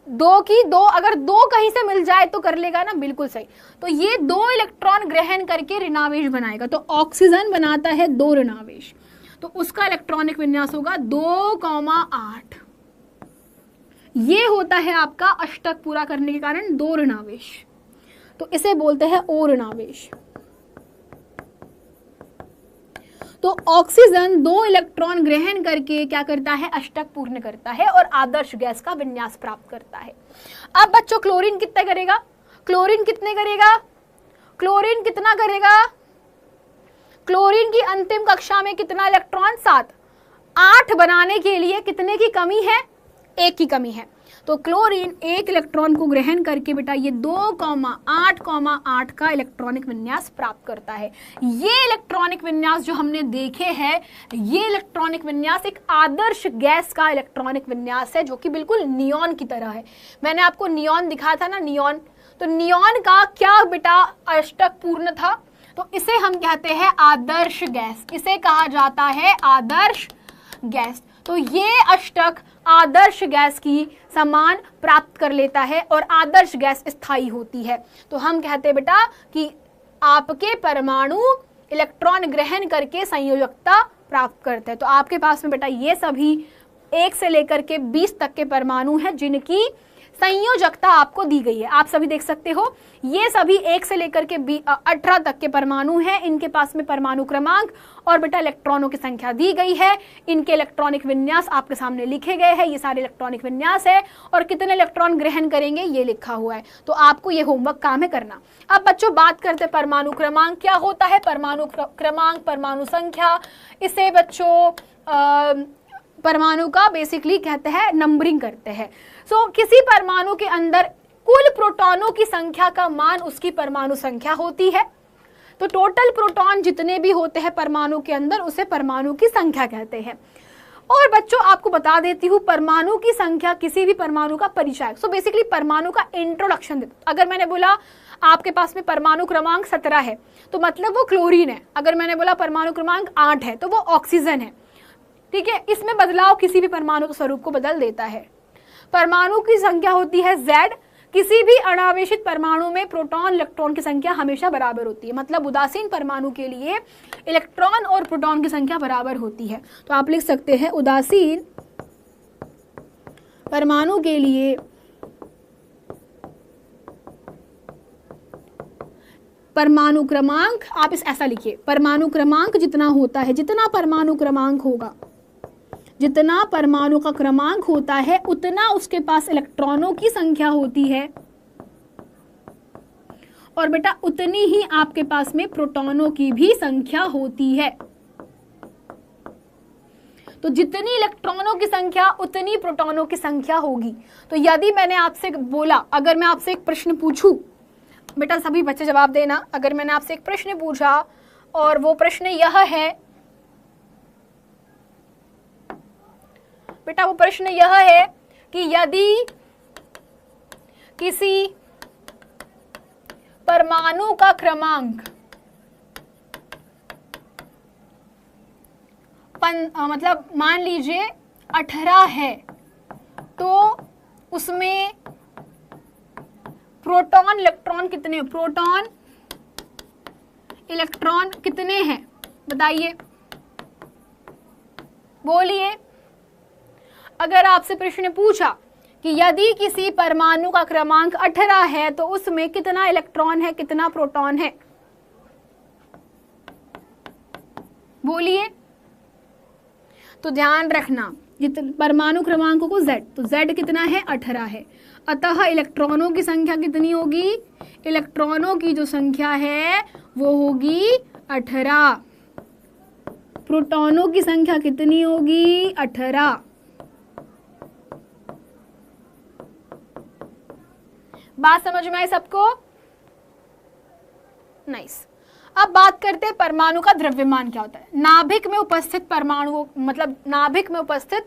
Speaker 1: 2 की 2, अगर 2 कहीं से मिल जाए तो कर लेगा ना, बिल्कुल सही। तो ये 2 इलेक्ट्रॉन ग्रहण करके ऋणावेश बनाएगा। तो ऑक्सीजन बनाता है 2 ऋणावेश, तो उसका इलेक्ट्रॉनिक विन्यास होगा 2,8। ये होता है आपका अष्टक पूरा करने के कारण 2 ऋणावेश, तो इसे बोलते हैं ओ ऋणावेश। तो ऑक्सीजन 2 इलेक्ट्रॉन ग्रहण करके क्या करता है? अष्टक पूर्ण करता है और आदर्श गैस का विन्यास प्राप्त करता है। अब बच्चों क्लोरीन कितने करेगा? क्लोरीन कितने करेगा? क्लोरीन कितना करेगा? क्लोरीन की अंतिम कक्षा में कितना इलेक्ट्रॉन? 7। 8 बनाने के लिए कितने की कमी है? 1 की कमी है। तो क्लोरीन 1 इलेक्ट्रॉन को ग्रहण करके बेटा ये 2,8,8 का इलेक्ट्रॉनिक विन्यास प्राप्त करता है। ये इलेक्ट्रॉनिक विन्यास जो हमने देखे हैं, ये इलेक्ट्रॉनिक विन्यास एक आदर्श गैस का इलेक्ट्रॉनिक विन्यास है, जो कि बिल्कुल नियॉन की तरह है। मैंने आपको नियॉन दिखाया था ना, नियॉन। तो नियॉन का क्या बेटा अष्टक पूर्ण था? तो इसे हम कहते हैं आदर्श गैस। इसे कहा जाता है आदर्श गैस। तो ये अष्टक आदर्श गैस की समान प्राप्त कर लेता है और आदर्श गैस स्थायी होती है। तो हम कहते हैं बेटा कि आपके परमाणु इलेक्ट्रॉन ग्रहण करके संयोजकता प्राप्त करते हैं। तो आपके पास में बेटा ये सभी 1 से लेकर के 20 तक के परमाणु हैं जिनकी संयोजकता आपको दी गई है। आप सभी देख सकते हो, ये सभी 1 से लेकर के 18 तक के परमाणु हैं। इनके पास में परमाणु क्रमांक और बेटा इलेक्ट्रॉनों की संख्या दी गई है। इनके इलेक्ट्रॉनिक विन्यास आपके सामने लिखे गए हैं। ये सारे इलेक्ट्रॉनिक विन्यास है और कितने इलेक्ट्रॉन ग्रहण करेंगे ये लिखा हुआ है। तो आपको ये होमवर्क काम है करना। अब बच्चों बात करते हैं परमाणु क्रमांक। क्या होता है परमाणु क्रमांक? परमाणु संख्या। इसे बच्चों परमाणु का बेसिकली कहते हैं नंबरिंग करते हैं। सो किसी परमाणु के अंदर कुल प्रोटॉनों की संख्या का मान उसकी परमाणु संख्या होती है। तो टोटल प्रोटॉन जितने भी होते हैं परमाणु के अंदर उसे परमाणु की संख्या कहते हैं। और बच्चों आपको बता देती हूँ, परमाणु की संख्या किसी भी परमाणु का परिचय। सो बेसिकली परमाणु का इंट्रोडक्शन देता। अगर मैंने बोला आपके पास में परमाणु क्रमांक 17 है तो मतलब वो क्लोरीन है। अगर मैंने बोला परमाणु क्रमांक 8 है तो वो ऑक्सीजन है। ठीक है, इसमें बदलाव किसी भी परमाणु के स्वरूप को बदल देता है। परमाणु की संख्या होती है Z। किसी भी अनावेशित परमाणु में प्रोटॉन इलेक्ट्रॉन की संख्या हमेशा बराबर होती है। मतलब उदासीन परमाणु के लिए इलेक्ट्रॉन और प्रोटॉन की संख्या बराबर होती है। तो आप लिख सकते हैं उदासीन परमाणु के लिए परमाणु क्रमांक, आप इस ऐसा लिखिए, परमाणु क्रमांक जितना होता है, जितना परमाणु क्रमांक होगा, जितना परमाणु का क्रमांक होता है उतना उसके पास इलेक्ट्रॉनों की संख्या होती है और बेटा उतनी ही आपके पास में प्रोटॉनों की भी संख्या होती है। तो जितनी इलेक्ट्रॉनों की संख्या उतनी प्रोटॉनों की संख्या होगी। तो यदि मैंने आपसे बोला, अगर मैं आपसे एक प्रश्न पूछूं, बेटा सभी बच्चे जवाब देना, अगर मैंने आपसे एक प्रश्न पूछा और वो प्रश्न यह है, बेटा वो प्रश्न यह है कि यदि किसी परमाणु का क्रमांक मतलब मान लीजिए 18 है तो उसमें प्रोटॉन इलेक्ट्रॉन कितने, प्रोटॉन इलेक्ट्रॉन कितने हैं बताइए, बोलिए। अगर आपसे प्रश्न पूछा कि यदि किसी परमाणु का क्रमांक 18 है तो उसमें कितना इलेक्ट्रॉन है, कितना प्रोटॉन है? बोलिए। तो ध्यान रखना परमाणु क्रमांकों को Z, तो Z कितना है? 18 है। अतः इलेक्ट्रॉनों की संख्या कितनी होगी? इलेक्ट्रॉनों की जो संख्या है वो होगी 18। प्रोटॉनों की संख्या कितनी होगी? 18। बात समझ में आई सबको? नाइस। अब बात करते हैं परमाणु का द्रव्यमान क्या होता है। नाभिक में उपस्थित परमाणु, मतलब नाभिक में उपस्थित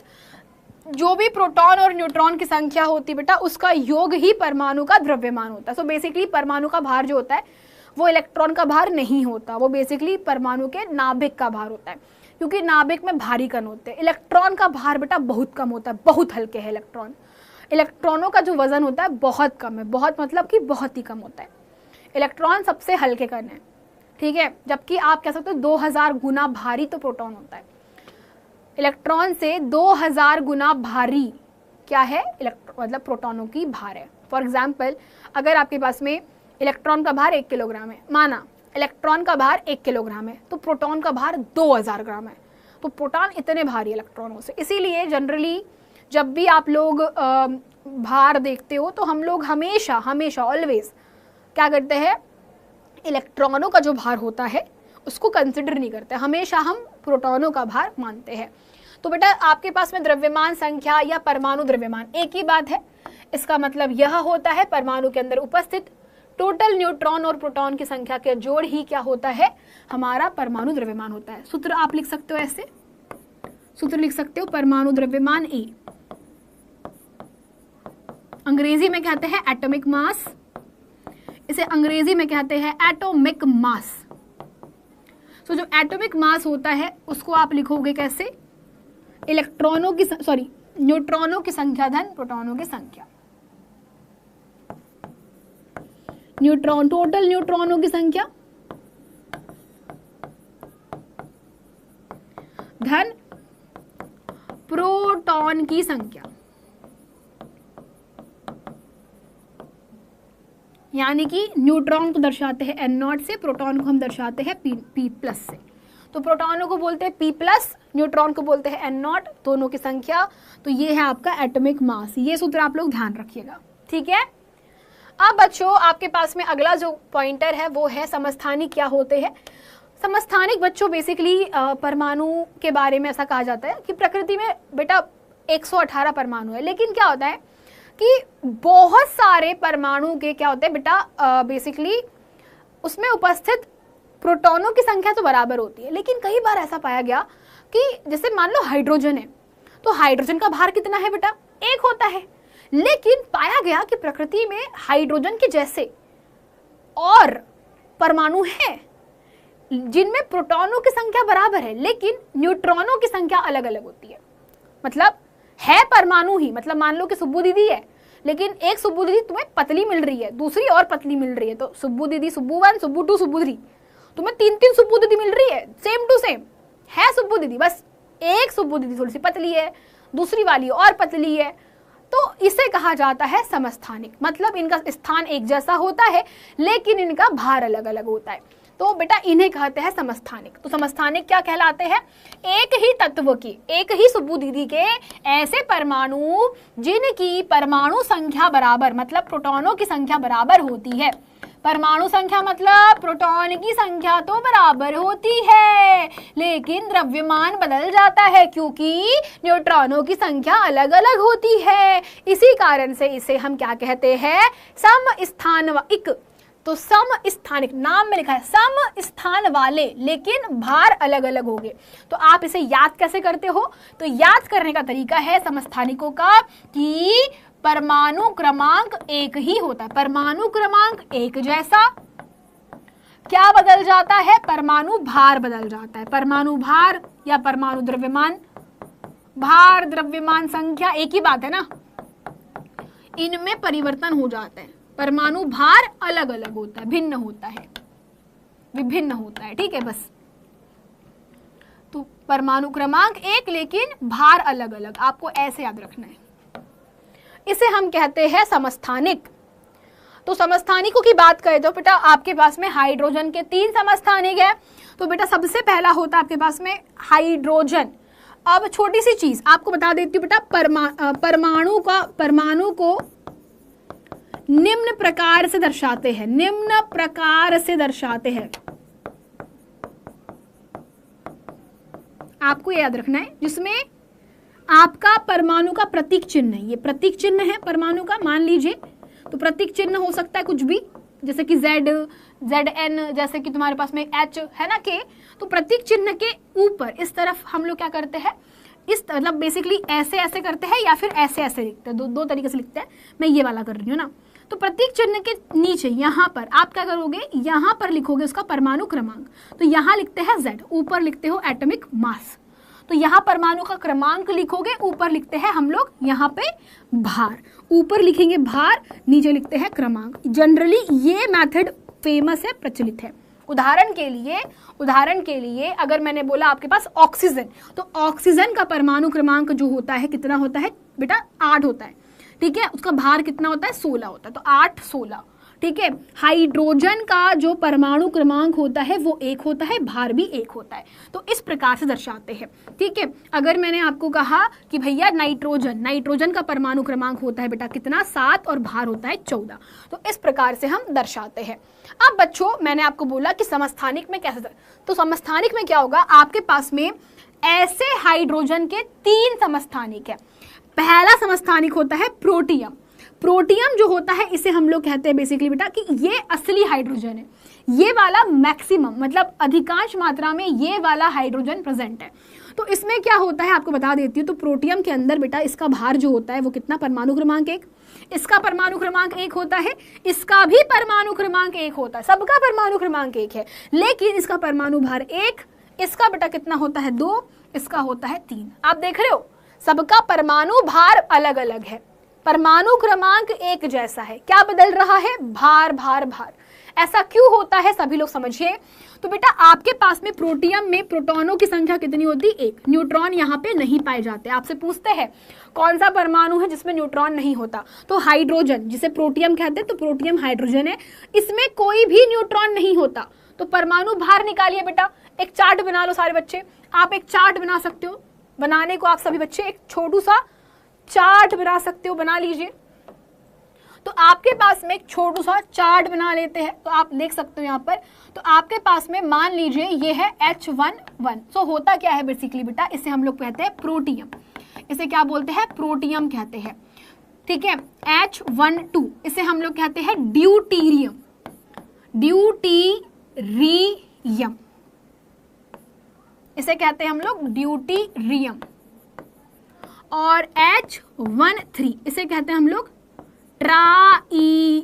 Speaker 1: जो भी प्रोटॉन और न्यूट्रॉन की संख्या होती है बेटा, उसका योग ही परमाणु का द्रव्यमान होता है। सो बेसिकली परमाणु का भार जो होता है वो इलेक्ट्रॉन का भार नहीं होता, वो बेसिकली परमाणु के नाभिक का भार होता है, क्योंकि नाभिक में भारी कण होते हैं। इलेक्ट्रॉन का भार बेटा बहुत कम होता है, बहुत हल्के हैं इलेक्ट्रॉन। इलेक्ट्रॉनों का जो वजन होता है बहुत कम है, बहुत मतलब कि बहुत ही कम होता है। इलेक्ट्रॉन सबसे हल्के कण है, ठीक है। जबकि आप कह सकते हो 2000 गुना भारी तो प्रोटॉन होता है। इलेक्ट्रॉन से 2000 गुना भारी क्या है? मतलब प्रोटॉनों की भार है। फॉर एग्जाम्पल, अगर आपके पास में इलेक्ट्रॉन का भार 1 किलोग्राम है, माना इलेक्ट्रॉन का भार 1 किलोग्राम है, तो प्रोटॉन का भार 2000 ग्राम है। तो प्रोटॉन इतने भारी इलेक्ट्रॉनों से, इसीलिए जनरली जब भी आप लोग भार देखते हो तो हम लोग हमेशा हमेशा ऑलवेज क्या करते हैं? इलेक्ट्रॉनों का जो भार होता है उसको कंसिडर नहीं करते, हमेशा हम प्रोटॉनों का भार मानते हैं। तो बेटा आपके पास में द्रव्यमान संख्या या परमाणु द्रव्यमान एक ही बात है। इसका मतलब यह होता है परमाणु के अंदर उपस्थित टोटल न्यूट्रॉन और प्रोटॉन की संख्या के जोड़ ही क्या होता है? हमारा परमाणु द्रव्यमान होता है। सूत्र आप लिख सकते हो ऐसे, सूत्र लिख सकते हो परमाणु द्रव्यमान E, अंग्रेजी में कहते हैं एटॉमिक मास, इसे अंग्रेजी में कहते हैं एटॉमिक मास। तो जो एटॉमिक मास होता है उसको आप लिखोगे कैसे? इलेक्ट्रॉनों की न्यूट्रॉनों की संख्या धन प्रोटॉनों की संख्या। टोटल न्यूट्रॉनों की संख्या धन प्रोटॉन की संख्या, यानी कि न्यूट्रॉन को दर्शाते हैं N0 से, प्रोटॉन को हम दर्शाते हैं P+ से। तो प्रोटॉनों को बोलते हैं P+, न्यूट्रॉन को बोलते हैं N0, दोनों की संख्या। तो ये है आपका एटॉमिक मास। ये सूत्र आप लोग ध्यान रखिएगा, ठीक है। अब बच्चों आपके पास में अगला जो पॉइंटर है वो है समस्थानिक क्या होते हैं। समस्थानिक बच्चों बेसिकली परमाणु के बारे में ऐसा कहा जाता है कि प्रकृति में बेटा 118 परमाणु है, लेकिन क्या होता है कि बहुत सारे परमाणु के क्या होते हैं बेटा बेसिकली उसमें उपस्थित प्रोटॉनों की संख्या तो बराबर होती है, लेकिन कई बार ऐसा पाया गया कि जैसे मान लो हाइड्रोजन है, तो हाइड्रोजन का भार कितना है बेटा? 1 होता है। लेकिन पाया गया कि प्रकृति में हाइड्रोजन के जैसे और परमाणु हैं जिनमें प्रोटॉनों की संख्या बराबर है, लेकिन न्यूट्रॉनों की संख्या अलग अलग होती है। मतलब है परमाणु ही, मतलब मान लो कि सुब्बू दीदी है, लेकिन एक सुब्बू दीदी तुम्हें पतली मिल रही है, दूसरी और पतली मिल रही है, तो सुब्बू दीदी सुब्बू 1, सुब्बू 2, सुब्बू 3, तुम्हें 3 सुब्बू दीदी मिल रही है, सेम टू सेम है सुब्बू दीदी, बस एक सुब्बू दीदी थोड़ी सी पतली है, दूसरी वाली और पतली है। तो इसे कहा जाता है समस्थानिक, मतलब इनका स्थान एक जैसा होता है लेकिन इनका भार अलग अलग होता है। तो बेटा इन्हें कहते हैं समस्थानिक। तो समस्थानिक क्या कहलाते हैं? एक ही तत्व की, एक ही सुब्बू दीदी के ऐसे परमाणु जिनकी परमाणु संख्या बराबर, मतलब प्रोटॉनों की संख्या बराबर होती है। परमाणु संख्या मतलब प्रोटॉन की संख्या तो बराबर होती है, लेकिन द्रव्यमान बदल जाता है क्योंकि न्यूट्रॉनों की संख्या अलग अलग होती है। इसी कारण से इसे हम क्या कहते हैं? समस्थानिक। तो समस्थानिक नाम में लिखा है सम स्थान वाले, लेकिन भार अलग अलग होंगे। तो आप इसे याद कैसे करते हो? तो याद करने का तरीका है समस्थानिकों का कि परमाणु क्रमांक एक ही होता है, परमाणु क्रमांक एक जैसा। क्या बदल जाता है? परमाणु भार बदल जाता है। परमाणु भार या परमाणु द्रव्यमान, भार द्रव्यमान संख्या एक ही बात है ना, इनमें परिवर्तन हो जाता है। परमाणु भार अलग अलग होता है, भिन्न होता है, विभिन्न होता है, ठीक है। बस तो परमाणु क्रमांक एक लेकिन भार अलग अलग, आपको ऐसे याद रखना है। इसे हम कहते हैं समस्थानिक। तो समस्थानिकों की बात करें तो बेटा आपके पास में हाइड्रोजन के 3 समस्थानिक है। तो बेटा सबसे पहला होता है आपके पास में हाइड्रोजन। अब छोटी सी चीज आपको बता देती हूँ बेटा, परमाणु को निम्न प्रकार से दर्शाते हैं, निम्न प्रकार से दर्शाते हैं। आपको याद रखना है, जिसमें आपका परमाणु का प्रतीक चिन्ह है, ये प्रतीक चिन्ह है परमाणु का, मान लीजिए। तो प्रतीक चिन्ह हो सकता है कुछ भी, जैसे कि Z, ZN, जैसे कि तुम्हारे पास में H है ना, के। तो प्रतीक चिन्ह के ऊपर इस तरफ हम लोग क्या करते हैं, इस मतलब बेसिकली ऐसे ऐसे करते हैं या फिर ऐसे ऐसे लिखते हैं, दो तरीके से लिखते हैं। मैं ये वाला कर रही हूँ ना। तो प्रतीक चिन्ह के नीचे यहाँ पर आप क्या करोगे, यहाँ पर लिखोगे उसका परमाणु क्रमांक। तो यहाँ लिखते हैं Z, ऊपर लिखते हो एटॉमिक मास। तो यहाँ परमाणु का क्रमांक लिखोगे, ऊपर लिखते हैं हम लोग यहाँ पे भार, ऊपर लिखेंगे भार, नीचे लिखते हैं क्रमांक। जनरली ये मेथड फेमस है, प्रचलित है। उदाहरण के लिए अगर मैंने बोला आपके पास ऑक्सीजन, तो ऑक्सीजन का परमाणु क्रमांक जो होता है कितना होता है बेटा, 8 होता है। ठीक है, उसका भार कितना होता है, 16 होता है। तो 8, 16। ठीक है, हाइड्रोजन का जो परमाणु क्रमांक होता है वो 1 होता है, भार भी 1 होता है। तो इस प्रकार से दर्शाते हैं। ठीक है, अगर मैंने आपको कहा कि भैया नाइट्रोजन का परमाणु क्रमांक होता है बेटा कितना, 7, और भार होता है 14। तो इस प्रकार से हम दर्शाते हैं। अब बच्चों मैंने आपको बोला कि समस्थानिक में कैसे, तो समस्थानिक में क्या होगा, आपके पास में ऐसे हाइड्रोजन के 3 समस्थानिक है। पहला समस्थानिक होता है प्रोटियम। प्रोटियम जो होता है इसे हम लोग कहते हैं बेसिकली बेटा कि ये असली हाइड्रोजन है, ये वाला मैक्सिमम मतलब अधिकांश मात्रा में ये वाला हाइड्रोजन प्रेजेंट है। तो इसमें क्या होता है आपको बता देती हूँ। तो प्रोटियम के अंदर बेटा इसका भार जो होता है वो कितना, परमाणु क्रमांक 1, इसका परमाणु क्रमांक 1 होता है, इसका भी परमाणु क्रमांक 1 होता है, सबका परमाणु क्रमांक 1 है, लेकिन इसका परमाणु भार 1, इसका बेटा कितना होता है 2, इसका होता है 3। आप देख रहे हो सबका परमाणु भार अलग अलग है, परमाणु क्रमांक एक जैसा है, क्या बदल रहा है, भार भार भार। ऐसा क्यों होता है सभी लोग समझिए। तो बेटा आपके पास में प्रोटियम में प्रोटॉनों की संख्या कितनी होती है, 1। न्यूट्रॉन यहाँ पे नहीं पाए जाते। आपसे पूछते हैं कौन सा परमाणु है जिसमें न्यूट्रॉन नहीं होता, तो हाइड्रोजन, जिसे प्रोटियम कहते हैं। तो प्रोटियम हाइड्रोजन है, इसमें कोई भी न्यूट्रॉन नहीं होता। तो परमाणु भार निकालिए बेटा, एक चार्ट बना लो सारे बच्चे। आप एक चार्ट बना सकते हो, बनाने को आप सभी बच्चे एक छोटू सा चार्ट बना सकते हो, बना लीजिए। तो आपके पास में एक छोटू सा चार्ट बना लेते हैं। तो आप देख सकते हो यहाँ पर, तो आपके पास में मान लीजिए ये है H11। तो होता क्या है बेसिकली बेटा, इसे हम लोग कहते हैं प्रोटियम। इसे क्या बोलते हैं, प्रोटियम कहते हैं। ठीक है, H12 इसे हम लोग कहते हैं ड्यूटीरियम, ड्यूटीरियम इसे कहते हैं हम लोग ड्यूटीरियम। और H13 इसे कहते हैं हम लोग ट्राइटियम।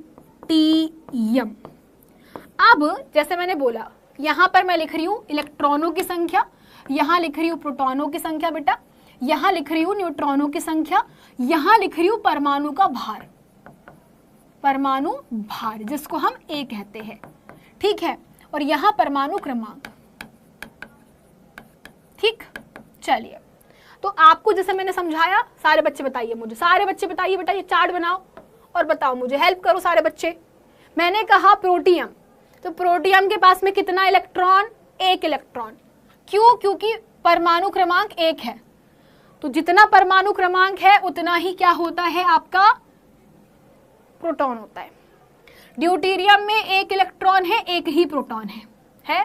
Speaker 1: अब जैसे मैंने बोला यहां पर मैं लिख रही हूं इलेक्ट्रॉनों की संख्या, यहां लिख रही हूं प्रोटॉनों की संख्या बेटा, यहां लिख रही हूं न्यूट्रॉनों की संख्या, यहां लिख रही हूं परमाणु का भार, परमाणु भार जिसको हम A कहते हैं। ठीक है, और यहां परमाणु क्रमांक। ठीक, चलिए तो आपको जैसे मैंने समझाया, सारे बच्चे बताइए मुझे, सारे बच्चे बताइए बेटा, ये चार्ट बनाओ और बताओ मुझे, हेल्प करो सारे बच्चे। मैंने कहा प्रोटियम, तो प्रोटियम के पास में कितना इलेक्ट्रॉन, 1 इलेक्ट्रॉन। क्यों, क्योंकि परमाणु क्रमांक 1 है। तो जितना परमाणु क्रमांक है उतना ही क्या होता है आपका प्रोटॉन होता है। ड्यूटीरियम में 1 इलेक्ट्रॉन है, 1 ही प्रोटॉन है।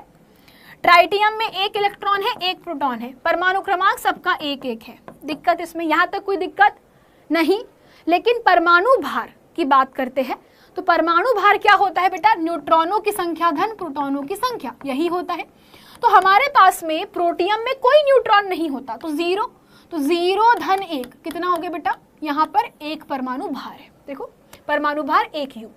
Speaker 1: ट्राइटियम में 1 इलेक्ट्रॉन है, 1 प्रोटॉन है। परमाणु क्रमांक सबका 1-1 है। दिक्कत इसमें, यहां तक कोई दिक्कत नहीं। लेकिन परमाणु भार की बात करते हैं, तो परमाणु भार क्या होता है बेटा, न्यूट्रॉनों की संख्या धन प्रोटॉनों की संख्या, यही होता है। तो हमारे पास में प्रोटियम में कोई न्यूट्रॉन नहीं होता, तो 0, तो 0 धन 1 कितना हो गया बेटा, यहाँ पर 1 परमाणु भार है। देखो परमाणु भार 1 U।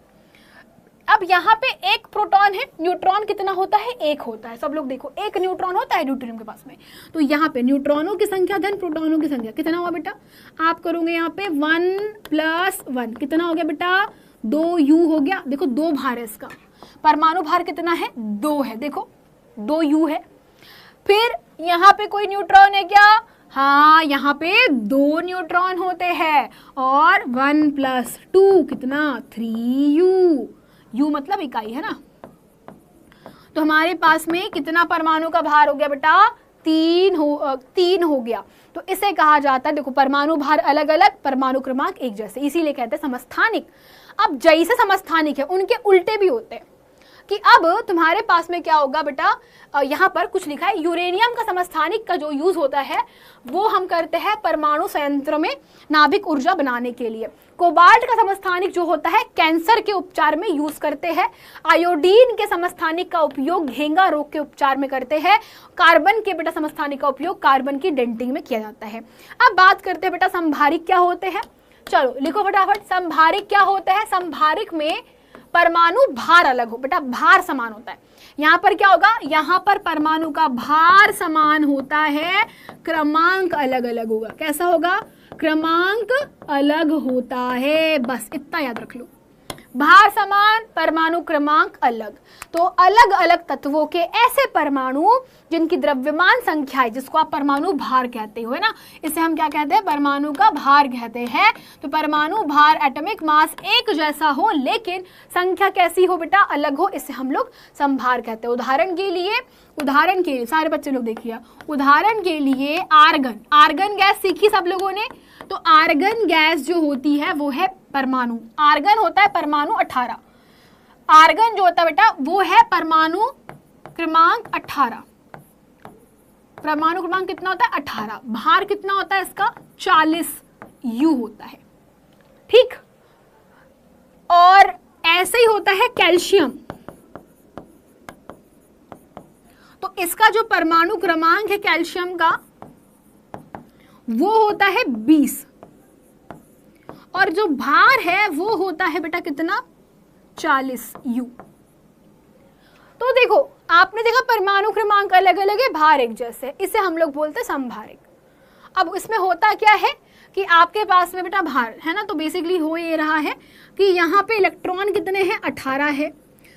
Speaker 1: अब यहाँ पे 1 प्रोटॉन है, न्यूट्रॉन कितना होता है, 1 होता है। सब लोग देखो 1 न्यूट्रॉन होता है ड्यूटेरियम के पास में। तो यहाँ पे न्यूट्रॉनों की संख्या धन प्रोटॉनों की संख्या कितना हुआ बेटा, आप करोगे यहाँ पे 1 + 1 कितना हो गया बेटा, 2 U हो गया। देखो 2 भार है इसका, परमाणु भार कितना है, 2 है। देखो 2 U है। फिर यहाँ पे कोई न्यूट्रॉन है क्या, हाँ, यहाँ पे 2 न्यूट्रॉन होते हैं और 1 + 2 कितना 3u, u मतलब इकाई है ना। तो हमारे पास में कितना परमाणु का भार हो गया बेटा 3 हो गया। तो इसे कहा जाता है, देखो परमाणु भार अलग अलग, परमाणु क्रमांक एक जैसे, इसीलिए कहते हैं समस्थानिक। अब जैसे समस्थानिक है उनके उल्टे भी होते हैं कि अब तुम्हारे पास में क्या होगा बेटा, यहाँ पर कुछ लिखा है यूरेनियम का समस्थानिक का जो यूज होता है वो हम करते हैं परमाणु संयंत्र में नाभिक ऊर्जा बनाने के लिए। कोबाल्ट का समस्थानिक जो होता है कैंसर के उपचार में यूज करते हैं। आयोडीन के समस्थानिक का उपयोग घेंगा रोग के उपचार में करते हैं। कार्बन के बेटा समस्थानिक का उपयोग कार्बन की डेंटिंग में किया जाता है। अब बात करते हैं बेटा संभारिक क्या होते हैं, चलो लिखो फटाफट। संभारिक क्या होते हैं, संभारिक में परमाणु भार अलग हो बेटा, भार समान होता है। यहाँ पर क्या होगा, यहाँ पर परमाणु का भार समान होता है, क्रमांक अलग अलग होगा। कैसा होगा, क्रमांक अलग होता है, बस इतना याद रख लो। भार समान, परमाणु क्रमांक अलग। तो अलग अलग तत्वों के ऐसे परमाणु जिनकी द्रव्यमान संख्या है, जिसको आप परमाणु भार कहते हो, है ना, इसे हम क्या कहते हैं, परमाणु का भार कहते हैं। तो परमाणु भार एटॉमिक मास एक जैसा हो लेकिन संख्या कैसी हो बेटा, अलग हो, इसे हम लोग संभार कहते हैं। उदाहरण के लिए सारे बच्चे लोग देखिए, उदाहरण के लिए आर्गन गैस सीखी सब लोगों ने। तो आर्गन गैस जो होती है वो है परमाणु, आर्गन होता है परमाणु 18। आर्गन जो होता है बेटा वो है परमाणु क्रमांक 18। परमाणु क्रमांक कितना होता है 18। भार कितना होता है इसका 40 U होता है, ठीक। और ऐसे ही होता है कैल्शियम। तो इसका जो परमाणु क्रमांक है कैल्शियम का वो होता है 20 और जो भार है वो होता है बेटा कितना 40 U। तो देखो आपने देखा परमाणु क्रमांक अलग अलग है, भार एक जैसे, इसे हम लोग बोलते हैं संभारिक। अब इसमें होता क्या है कि आपके पास में बेटा भार है ना, तो बेसिकली हो ये रहा है कि यहाँ पे इलेक्ट्रॉन कितने हैं 18 है,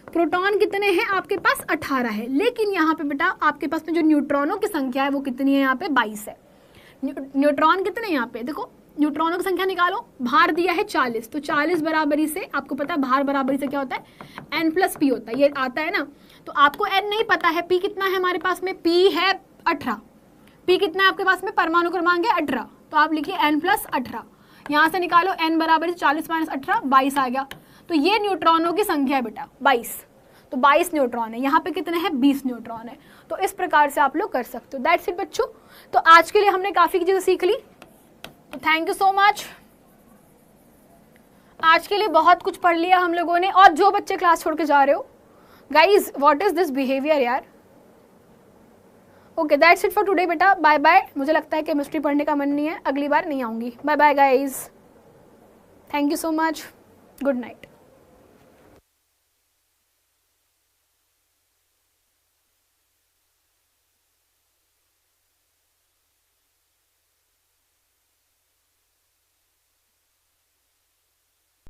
Speaker 1: प्रोटॉन कितने हैं आपके पास 18 है, लेकिन यहाँ पे बेटा आपके पास में जो न्यूट्रॉनों की संख्या है वो कितनी है, यहाँ पे 22 है। न्यूट्रॉन कितने यहाँ पे देखो, न्यूट्रॉनों की संख्या निकालो, भार दिया है 40, तो 40 बराबरी से आपको पता है भार बराबरी से क्या होता है n + p होता है, ये आता है ना। तो आपको n नहीं पता है, p कितना है हमारे पास में, p है 18, p कितना है आपके पास में, परमाणु क्रमांक है 18, तो आप लिखिए n + 18, यहाँ से निकालो n बराबर 40 - 18 22 आ गया। तो ये न्यूट्रॉनों की संख्या है बेटा 22, तो 22 न्यूट्रॉन है, यहाँ पे कितने हैं 20 न्यूट्रॉन है। तो इस प्रकार से आप लोग कर सकते हो। दैट्स इट बच्चों। तो आज के लिए हमने काफ़ी चीज़ें सीख ली, तो थैंक यू सो मच। आज के लिए बहुत कुछ पढ़ लिया हम लोगों ने। और जो बच्चे क्लास छोड़ के जा रहे हो, guys what is this behaviour यार। Okay that's it for today बेटा, बाय बाय। मुझे लगता है केमिस्ट्री पढ़ने का मन नहीं है, अगली बार नहीं आऊँगी। Bye bye guys, thank you so much, good night.